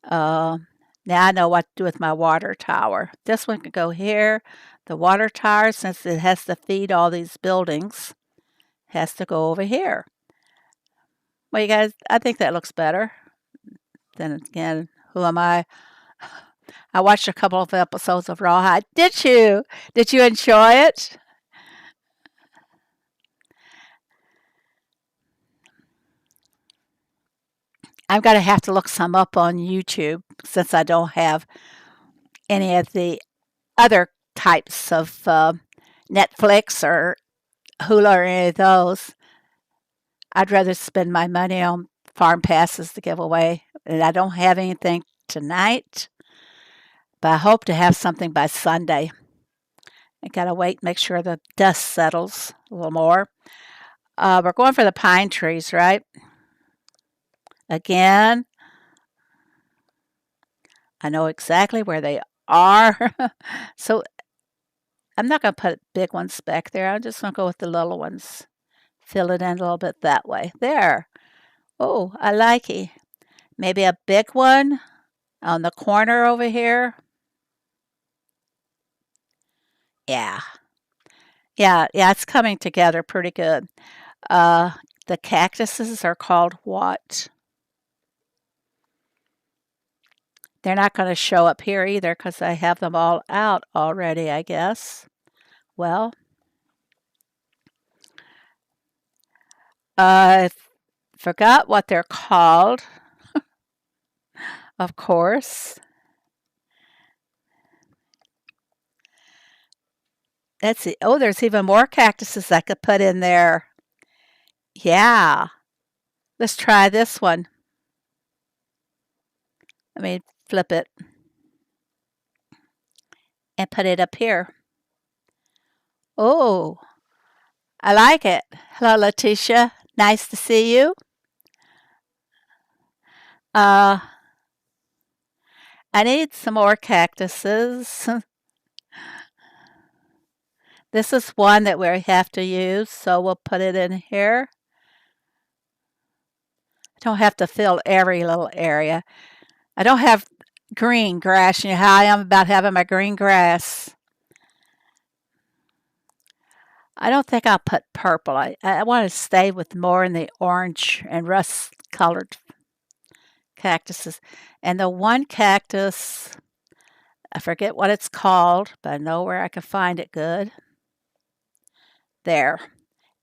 S1: Uh, Now I know what to do with my water tower. This one can go here. The water tower, since it has to feed all these buildings, has to go over here. Well, you guys, I think that looks better. Then again, who am I? I watched a couple of episodes of Rawhide. Did you? Did you enjoy it? I'm going to have to look some up on YouTube since I don't have any of the other types of Netflix or Hulu or any of those. I'd rather spend my money on farm passes to give away. And I don't have anything tonight, but I hope to have something by Sunday. I gotta wait, make sure the dust settles a little more. We're going for the pine trees, right? Again, I know exactly where they are. So I'm not going to put big ones back there. I'm just going to go with the little ones. Fill it in a little bit that way. There. Oh, I like it. Maybe a big one on the corner over here. Yeah. Yeah, it's coming together pretty good. Uh, the cactuses are called what? They're not going to show up here either because I have them all out already, I guess. Well, I forgot what they're called, of course. Let's see. Oh, there's even more cactuses I could put in there. Yeah. Let's try this one. Let me flip it and put it up here. Oh, I like it. Hello, Letitia. Nice to see you. Uh, I need some more cactuses. This is one that we have to use, so we'll put it in here. I don't have to fill every little area. I don't have green grass. You know how I am about having my green grass. I don't think I'll put purple. I want to stay with more in the orange and rust colored cactuses. And the one cactus, I forget what it's called, but I know where I can find it good. There.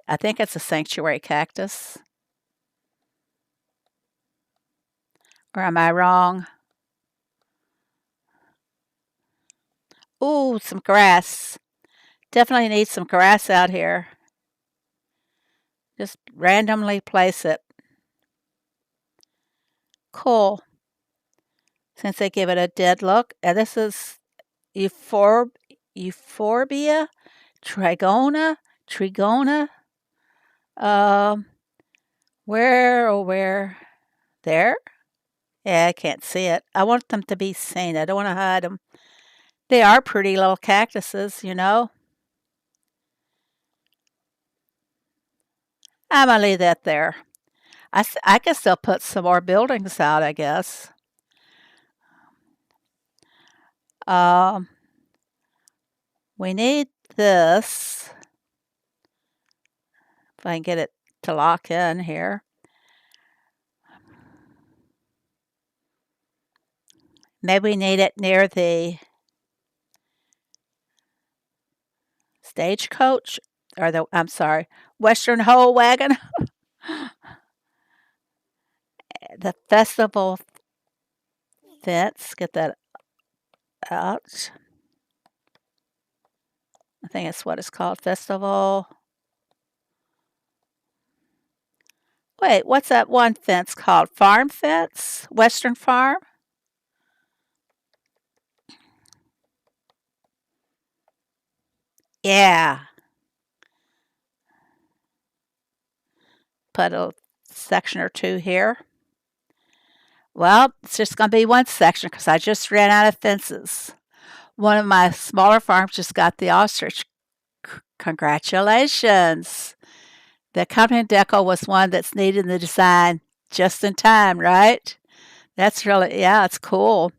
S1: I think it's a sanctuary cactus. Or am I wrong? Ooh, some grass. Definitely need some grass out here. Just randomly place it. Cool. Since they give it a dead look. And this is Euphorbia, Trigona. Where, oh, where? There? Yeah, I can't see it. I want them to be seen. I don't want to hide them. They are pretty little cactuses, you know. I'm going to leave that there. I can still put some more buildings out, I guess. Um, we need this. If I can get it to lock in here. Maybe we need it near the stagecoach. or I'm sorry, Western Hoe wagon. The festival fence, get that out. I think it's what it's called, festival. Wait, what's that one fence called? Farm fence? Western Farm? Yeah. Put a section or two here. Well, it's just going to be one section because I just ran out of fences. One of my smaller farms just got the ostrich. Congratulations. The accompanying deco was one that's needed in the design just in time, right? That's really, yeah, it's cool.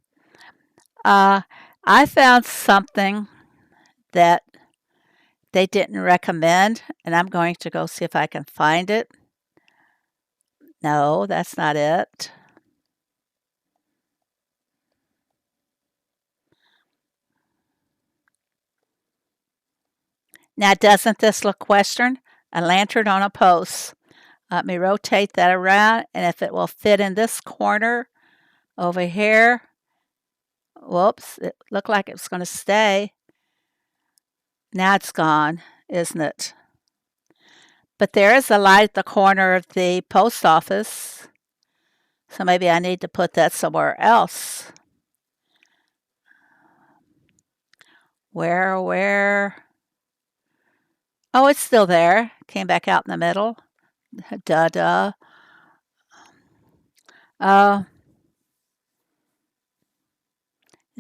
S1: Uh, I found something that they didn't recommend, and I'm going to go see if I can find it. No, that's not it. Now, doesn't this look Western? A lantern on a post. Let me rotate that around, and if it will fit in this corner over here, whoops, it looked like it was going to stay. Now it's gone, isn't it? But there is a light at the corner of the post office, so maybe I need to put that somewhere else. Where? Oh, it's still there. Came back out in the middle. Duh. I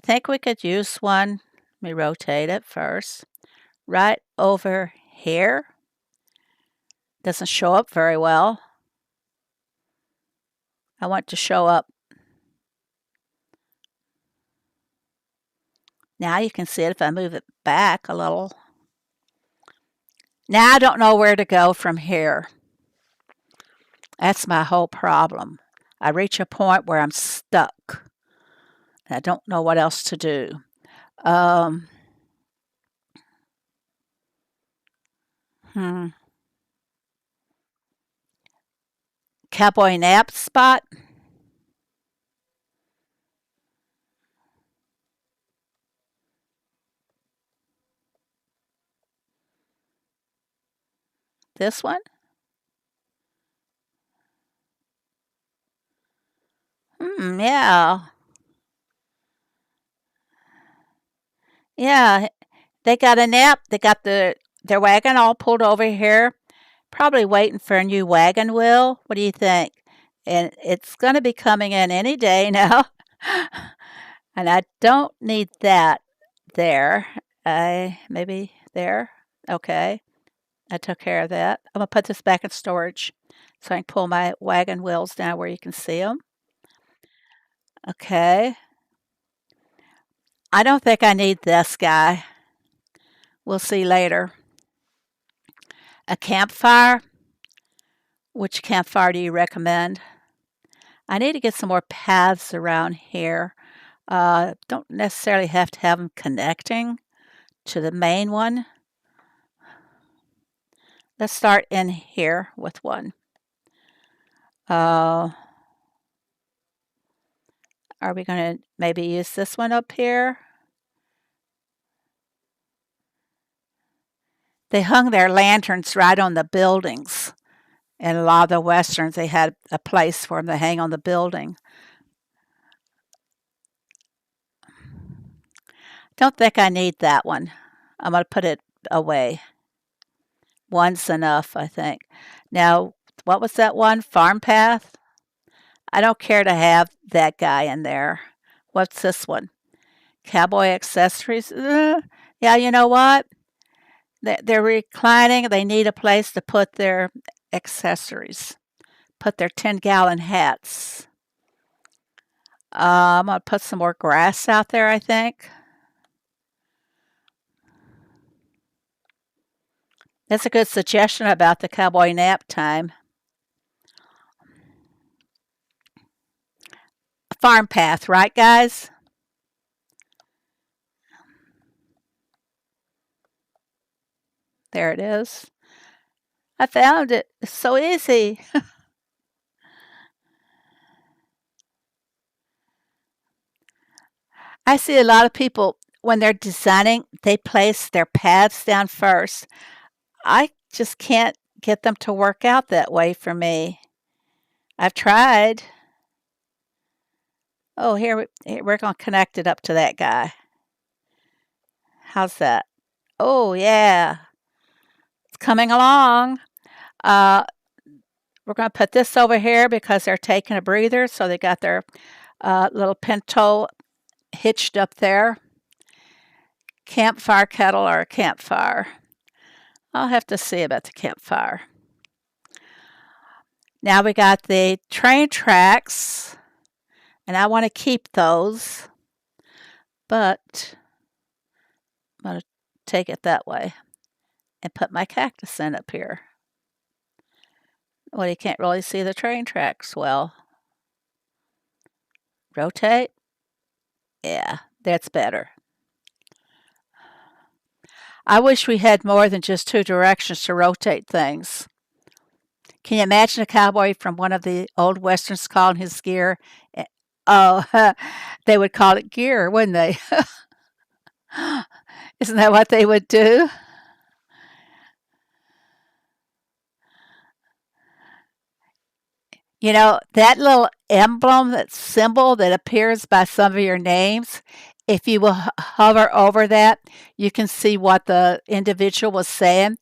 S1: think we could use one. Let me rotate it first. Right over here. Doesn't show up very well. I want to show up. Now you can see it if I move it back a little. Now I don't know where to go from here. That's my whole problem. I reach a point where I'm stuck. And I don't know what else to do. Um, hmm. Cowboy nap spot. This one. Yeah. Yeah. They got a nap. They got their wagon all pulled over here. Probably waiting for a new wagon wheel. What do you think? And it's going to be coming in any day now. And I don't need that there. Maybe there. Okay. I took care of that. I'm going to put this back in storage so I can pull my wagon wheels down where you can see them. Okay. I don't think I need this guy. We'll see later. A campfire. Which campfire do you recommend? I need to get some more paths around here. Don't necessarily have to have them connecting to the main one. Let's start in here with one. Are we going to maybe use this one up here? They hung their lanterns right on the buildings. In a lot of the westerns, they had a place for them to hang on the building. Don't think I need that one. I'm going to put it away. One's enough, I think. Now, what was that one? Farm path? I don't care to have that guy in there. What's this one? Cowboy accessories? Yeah, you know what? They're reclining. They need a place to put their accessories, put their 10-gallon hats. I'm going to put some more grass out there, I think. That's a good suggestion about the cowboy nap time. Farm path, right, guys? There it is. I found it. It's so easy. I see a lot of people when they're designing, they place their paths down first. I just can't get them to work out that way for me. I've tried. Oh, we're going to connect it up to that guy. How's that? Oh, yeah. It's coming along. Uh, we're going to put this over here because they're taking a breather. So they got their little pinto hitched up there. Campfire kettle or a campfire. I'll have to see about the campfire. Now we got the train tracks, and I want to keep those, but I'm going to take it that way and put my cactus in up here. Well, you can't really see the train tracks well. Rotate. Yeah, that's better. I wish we had more than just two directions to rotate things. Can you imagine a cowboy from one of the old westerns calling his gear? Oh, they would call it gear, wouldn't they? Isn't that what they would do? You know, that little emblem, that symbol that appears by some of your names, if you will hover over that, you can see what the individual was saying.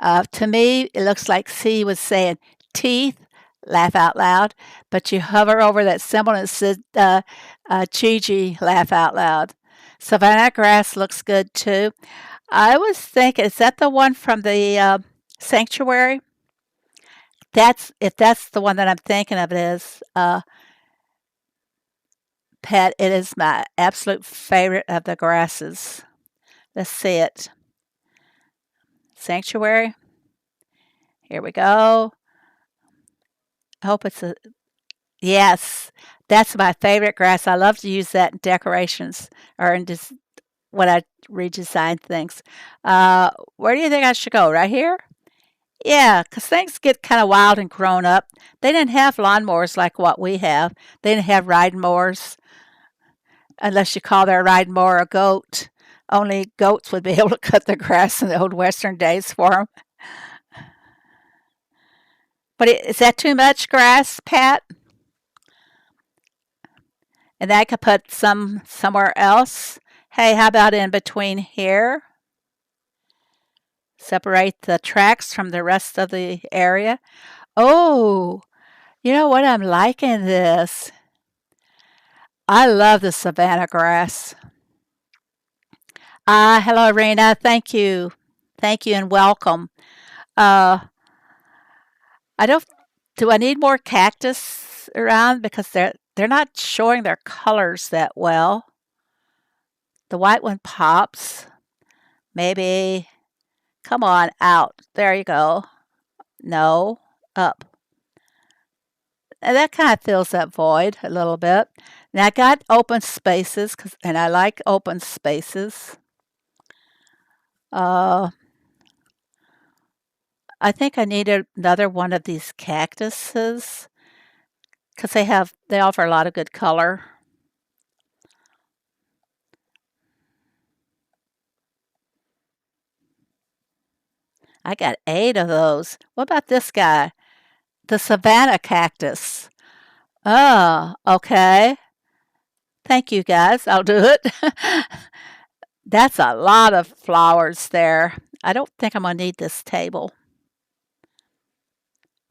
S1: To me, it looks like C was saying teeth, laugh out loud, but you hover over that symbol and it says Gigi, laugh out loud. Savannah grass looks good too. I was thinking, is that the one from the sanctuary? If that's the one that I'm thinking of, it is Pet. It is my absolute favorite of the grasses. Let's see it. Sanctuary. Here we go. I hope it's a yes. That's my favorite grass. I love to use that in decorations or in just when I redesign things. Where do you think I should go? Right here? Yeah, 'cause things get kind of wild and grown up. They didn't have lawnmowers like what we have. They didn't have riding mowers, unless you call their riding mower a goat. Only goats would be able to cut the grass in the old Western days for them. But is that too much grass, Pat? And I could put some somewhere else. Hey, how about in between here? Separate the tracks from the rest of the area. Oh, you know what? I'm liking this. I love the Savannah grass. Hello, Rena. Thank you. Thank you and welcome. Uh, I don't. Do I need more cactus around because they're not showing their colors that well. The white one pops. Maybe. Come on, out. There you go. No, up. And that kind of fills that void a little bit. Now I got open spaces, and I like open spaces. Uh, I think I need another one of these cactuses because they offer a lot of good color. I got 8 of those. What about this guy? The Savannah cactus. Oh, okay. Thank you guys. I'll do it. That's a lot of flowers there. I don't think I'm going to need this table.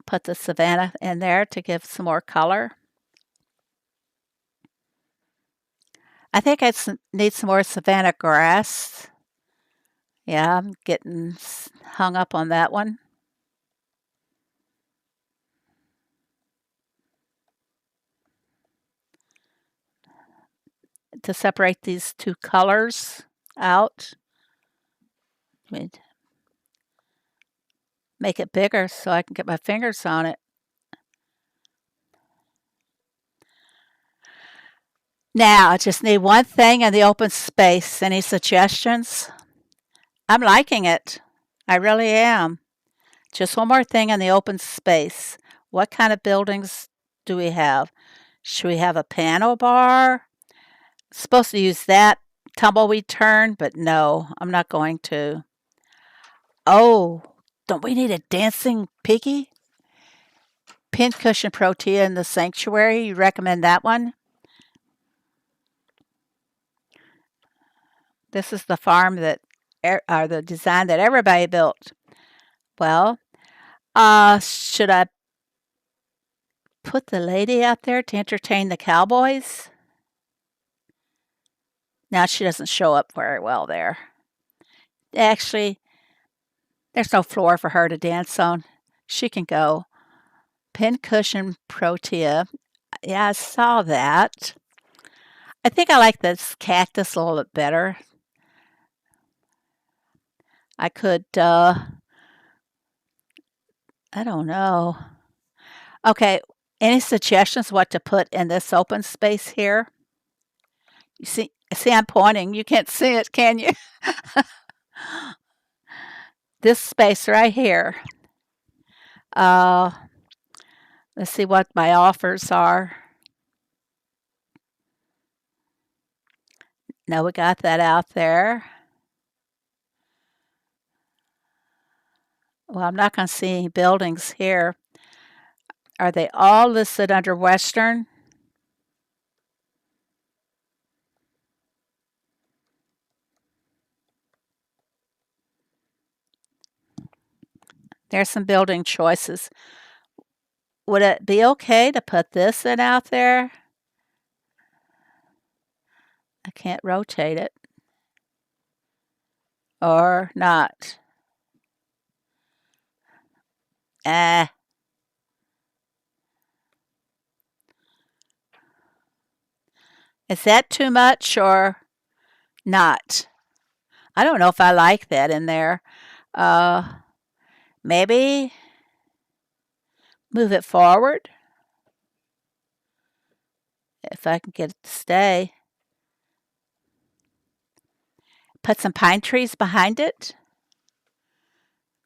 S1: Put the Savannah in there to give some more color. I think I need some more Savannah grass. Yeah, I'm getting hung up on that one. To separate these two colors out. Make it bigger so I can get my fingers on it. Now, I just need one thing in the open space. Any suggestions? I'm liking it. I really am. Just one more thing in the open space. What kind of buildings do we have? Should we have a panel bar? Supposed to use that tumbleweed turn, but no, I'm not going to. Oh, don't we need a dancing piggy? Pincushion protea in the sanctuary. You recommend that one? This is the farm that, or the design that everybody built. Well, should I put the lady out there to entertain the cowboys? Now she doesn't show up very well there. Actually, there's no floor for her to dance on. She can go. Pincushion protea. Yeah, I saw that. I think I like this cactus a little bit better. I could, I don't know. Okay, any suggestions what to put in this open space here? You see, I'm pointing. You can't see it, can you? This space right here. Uh, let's see what my offers are. No, we got that out there. Well, I'm not going to see any buildings here. Are they all listed under Western? There's some building choices. Would it be okay to put this in out there? I can't rotate it. Or not. Eh. Is that too much or not? I don't know if I like that in there. Maybe move it forward if I can get it to stay. Put some pine trees behind it.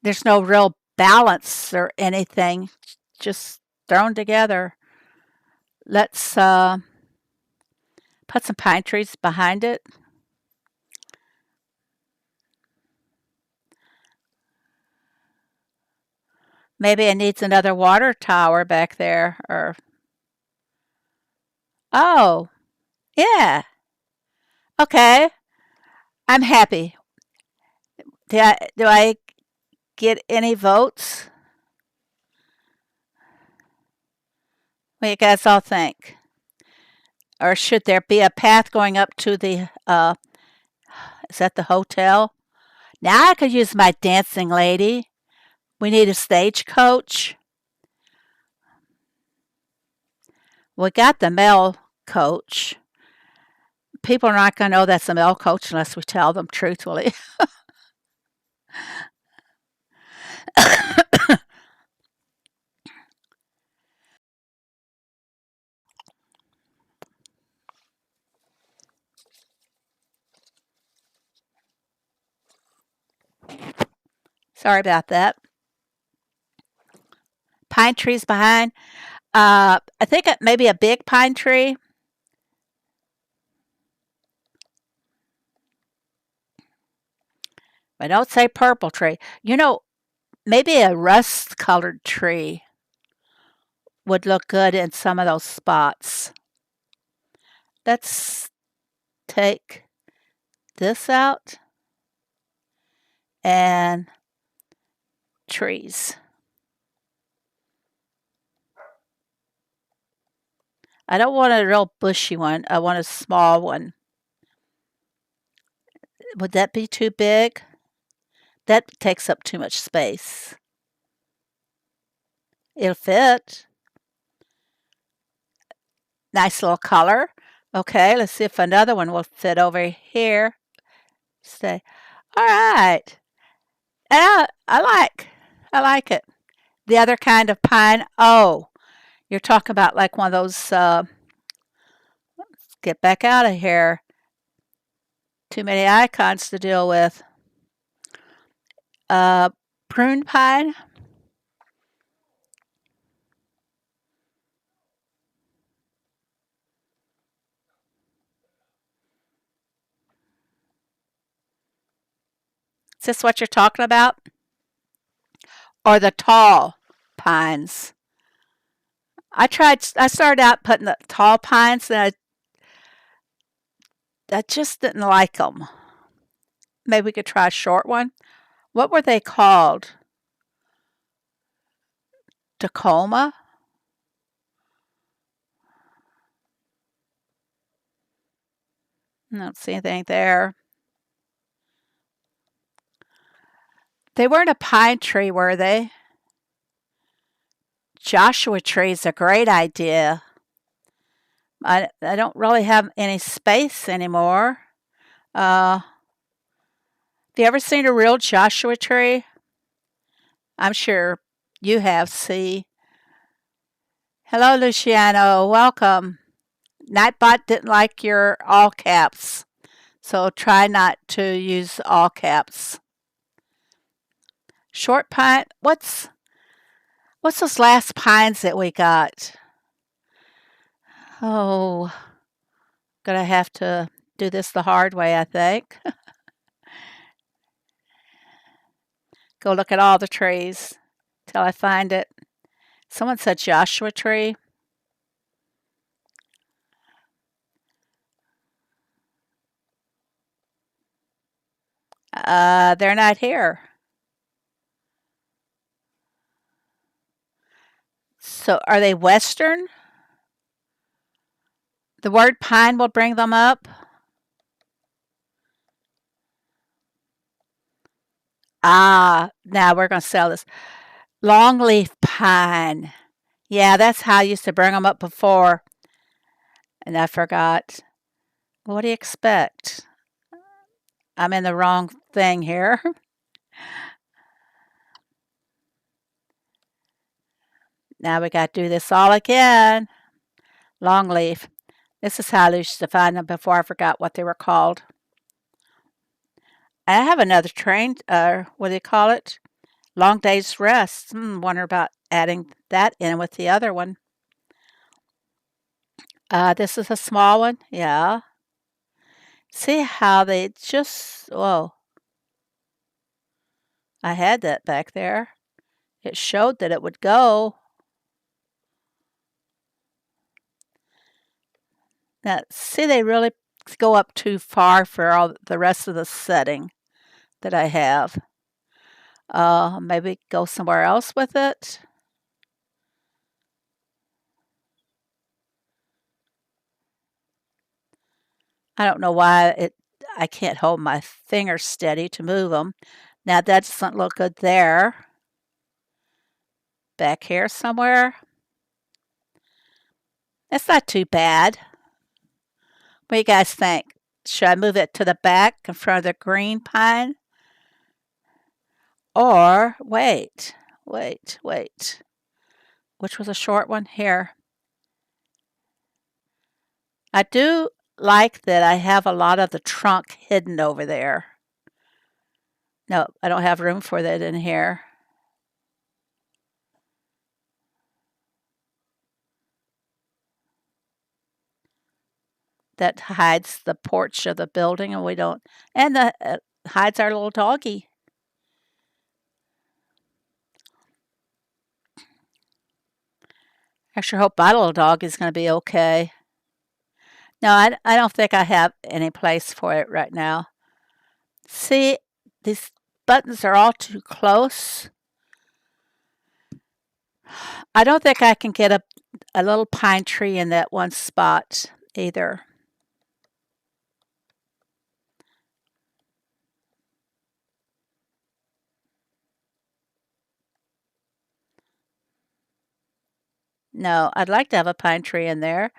S1: There's no real balance or anything, just thrown together. Let's put some pine trees behind it. Maybe it needs another water tower back there. Or oh, yeah. Okay, I'm happy. Do I get any votes? What do you guys all think? Or should there be a path going up to the, is that the hotel? Now I could use my dancing lady. We need a stagecoach. We got the mail coach. People are not going to know that's a mail coach unless we tell them truthfully. Sorry about that. Pine trees behind. I think maybe a big pine tree. I don't say purple tree. Maybe a rust colored tree would look good in some of those spots. Let's take this out and trees. I don't want a real bushy one. I want a small one. Would that be too big? That takes up too much space. It'll fit. Nice little color. Okay, let's see if another one will fit over here. Stay. All right. And I like it. The other kind of pine. Oh, you're talking about like one of those. Let's get back out of here. Too many icons to deal with. Uh, prune pine. Is this what you're talking about? Or the tall pines? I started out putting the tall pines and I just didn't like them. Maybe we could try a short one. What were they called? Tacoma? I don't see anything there. They weren't a pine tree, were they? Joshua tree is a great idea. I don't really have any space anymore. Have you ever seen a real Joshua tree? I'm sure you have, see. Hello, Luciano. Welcome. Nightbot didn't like your all caps, so try not to use all caps. Short pine. What's those last pines that we got? Oh, gonna have to do this the hard way, I think. Go look at all the trees till I find it. Someone said Joshua tree. They're not here. So are they Western? The word pine will bring them up. Now we're going to sell this. Longleaf pine. Yeah, that's how I used to bring them up before. And I forgot. What do you expect? I'm in the wrong thing here. Now we got to do this all again. Longleaf. This is how I used to find them before I forgot what they were called. I have another train, what do you call it? Long day's rest. Wonder about adding that in with the other one. This is a small one. Yeah. See how they just, whoa. I had that back there. It showed that it would go. Now, see, they really go up too far for all the rest of the setting that I have. Maybe go somewhere else with it. I don't know why I can't hold my fingers steady to move them. Now that doesn't look good there. Back here somewhere. It's not too bad. What do you guys think? Should I move it to the back in front of the green pine? Or wait. Which was a short one? Here. I do like that I have a lot of the trunk hidden over there. No, I don't have room for that in here. That hides the porch of the building, and we don't, and the hides our little doggy. I sure hope my little dog is going to be okay. No, I don't think I have any place for it right now. See, these buttons are all too close. I don't think I can get a little pine tree in that one spot either. No, I'd like to have a pine tree in there.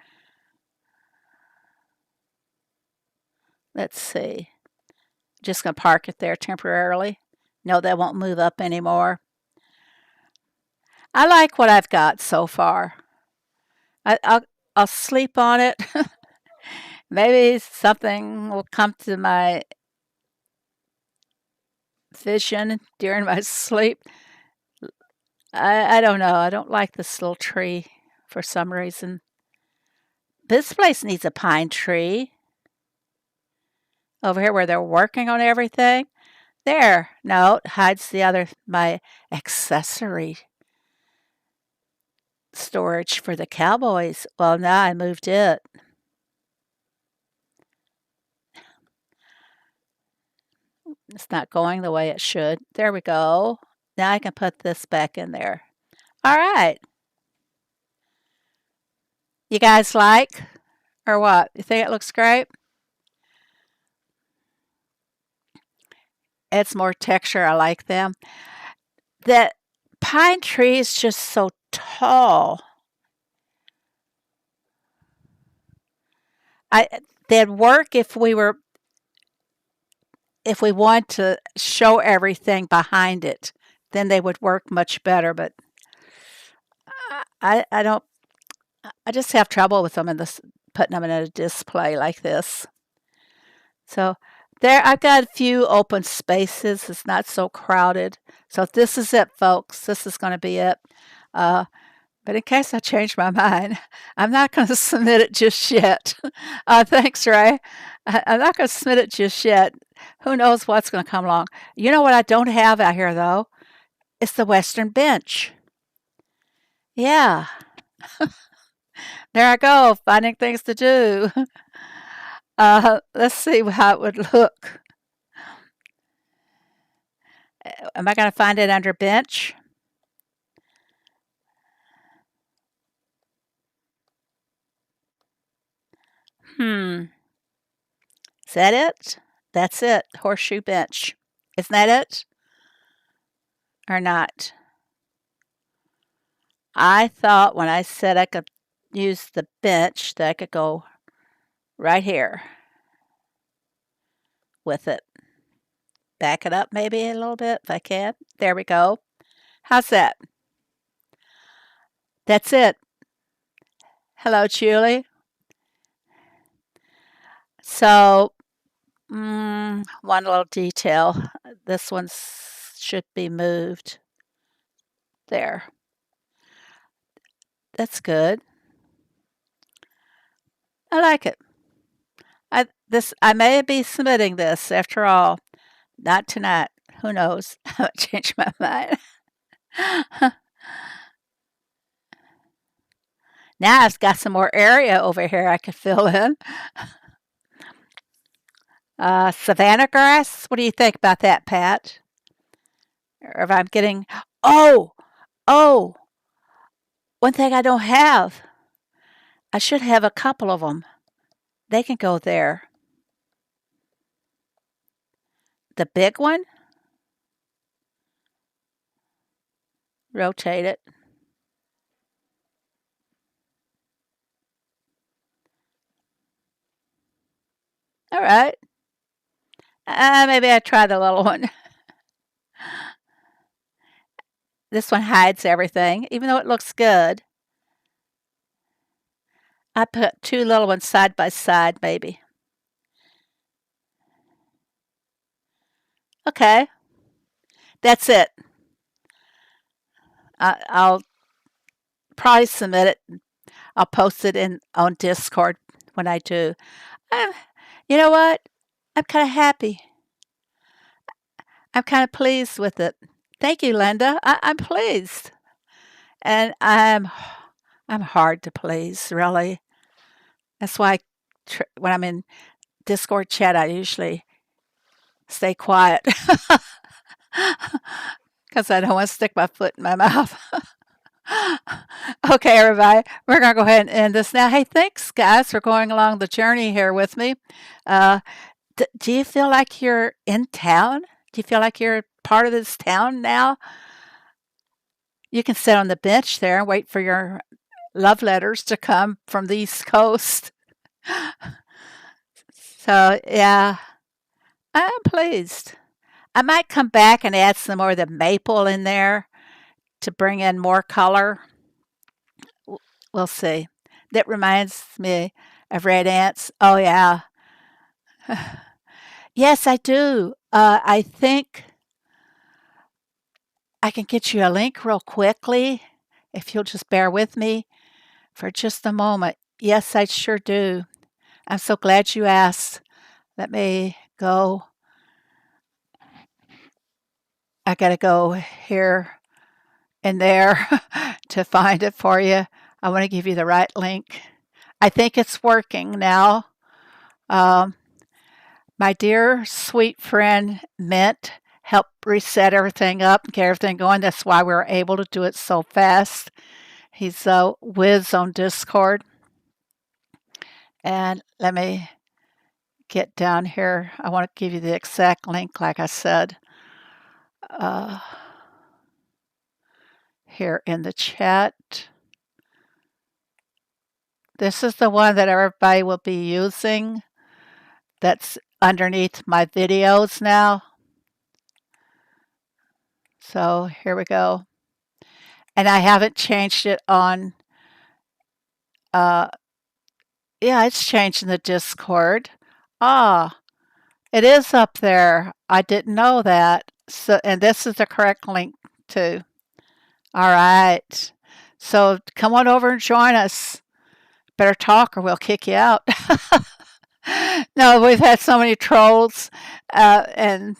S1: Let's see. Just going to park it there temporarily. No, that won't move up anymore. I like what I've got so far. I'll sleep on it. Maybe something will come to my vision during my sleep. I don't know. I don't like this little tree for some reason. This place needs a pine tree. Over here where they're working on everything. There. No, it hides my accessory storage for the cowboys. Well, now I moved it. It's not going the way it should. There we go. Now I can put this back in there. All right. You guys like or what? You think it looks great? It's more texture. I like them. The pine tree is just so tall. They'd work if we want to show everything behind it. Then they would work much better. But I don't. I just have trouble with them putting them in a display like this. So there, I've got a few open spaces. It's not so crowded. So this is it, folks. This is going to be it. But in case I change my mind, I'm not going to submit it just yet. Thanks, Ray. I'm not going to submit it just yet. Who knows what's going to come along. You know what I don't have out here, though? It's the Western bench. Yeah. There I go, finding things to do. Let's see how it would look. Am I going to find it under bench? Is that it? That's it. Horseshoe bench. Isn't that it? Or not? I thought when I said I could use the bench that I could go right here with it. Back it up maybe a little bit if I can. There we go. How's that? That's it. Hello, Julie. So, one little detail. This one should be moved. There. That's good. I like it. I may be submitting this after all. Not tonight. Who knows? I might change my mind. Now I've got some more area over here I could fill in. Savannah grass. What do you think about that, Pat? Or if I'm getting... Oh! One thing I don't have. I should have a couple of them. They can go there. The big one. Rotate it. All right. Maybe I try the little one. This one hides everything, even though it looks good. I put two little ones side by side, maybe. Okay. That's it. I'll probably submit it. I'll post it on Discord when I do. You know what? I'm kind of happy. I'm kind of pleased with it. Thank you, Linda. I'm pleased. And I'm hard to please, really. That's why when I'm in Discord chat, I usually stay quiet because I don't want to stick my foot in my mouth. Okay, everybody, we're going to go ahead and end this now. Hey, thanks, guys, for going along the journey here with me. Do you feel like you're in town? Do you feel like you're part of this town now? You can sit on the bench there and wait for your love letters to come from the East Coast. So, yeah, I'm pleased. I might come back and add some more of the maple in there to bring in more color. We'll see. That reminds me of red ants. Oh, yeah. Yes, I do. I think I can get you a link real quickly if you'll just bear with me for just a moment. Yes, I sure do. I'm so glad you asked. Let me go. I got to go here and there to find it for you. I want to give you the right link. I think it's working now. Um, my dear sweet friend Mint helped reset everything up and get everything going. That's why we were able to do it so fast. He's a whiz on Discord. And let me get down here. I want to give you the exact link, like I said, uh, here in the chat. This is the one that everybody will be using. That's underneath my videos now. So here we go. And I haven't changed it on, uh, yeah, it's changed in the Discord. Ah, it is up there. I didn't know that. So, and this is the correct link too. All right. So come on over and join us. Better talk or we'll kick you out. No, we've had so many trolls, and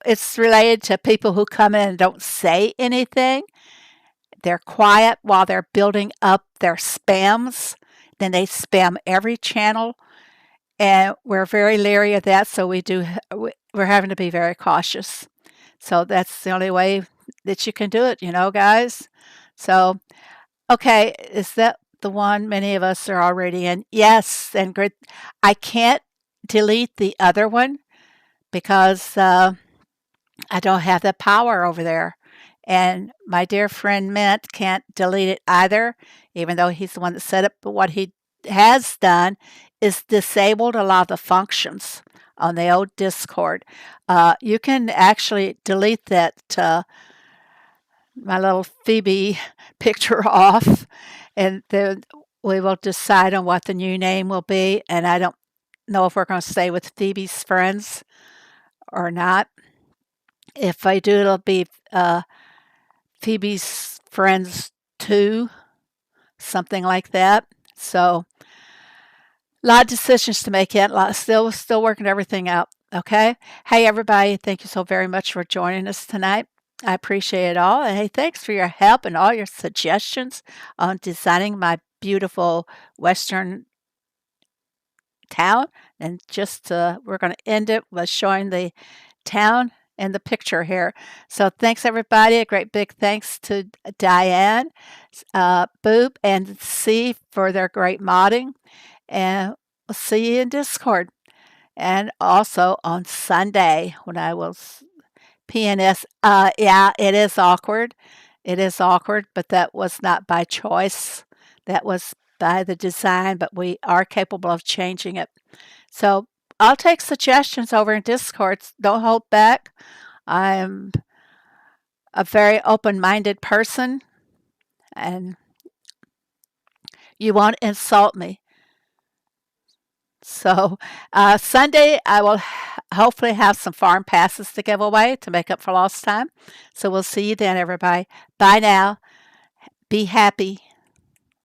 S1: it's related to people who come in and don't say anything. They're quiet while they're building up their spams. Then they spam every channel, and we're very leery of that. So we're having to be very cautious. So that's the only way that you can do it, guys. So, okay, is that the one many of us are already in? Yes, and good. I can't delete the other one because I don't have the power over there. And my dear friend Mint can't delete it either, even though he's the one that set it. But what he has done is disabled a lot of the functions on the old Discord. You can actually delete that my little Phoebe picture off, and then we will decide on what the new name will be. And I don't know if we're going to stay with Phoebe's friends or not. If I do, it'll be Phoebe's friends 2, something like that. So, a lot of decisions to make yet. Still working everything out. Okay. Hey, everybody. Thank you so very much for joining us tonight. I appreciate it all. And hey, thanks for your help and all your suggestions on designing my beautiful Western town. And just we're going to end it with showing the town in the picture here. So thanks everybody. A great big thanks to Diane, Boop, and C for their great modding. And we'll see you in Discord. And also on Sunday when I will PNS. Yeah, it is awkward. It is awkward, but that was not by choice. That was by the design, but we are capable of changing it. So I'll take suggestions over in Discord. Don't hold back. I'm a very open-minded person, and you won't insult me. So Sunday, I will hopefully have some farm passes to give away to make up for lost time. So we'll see you then, everybody. Bye now. Be happy.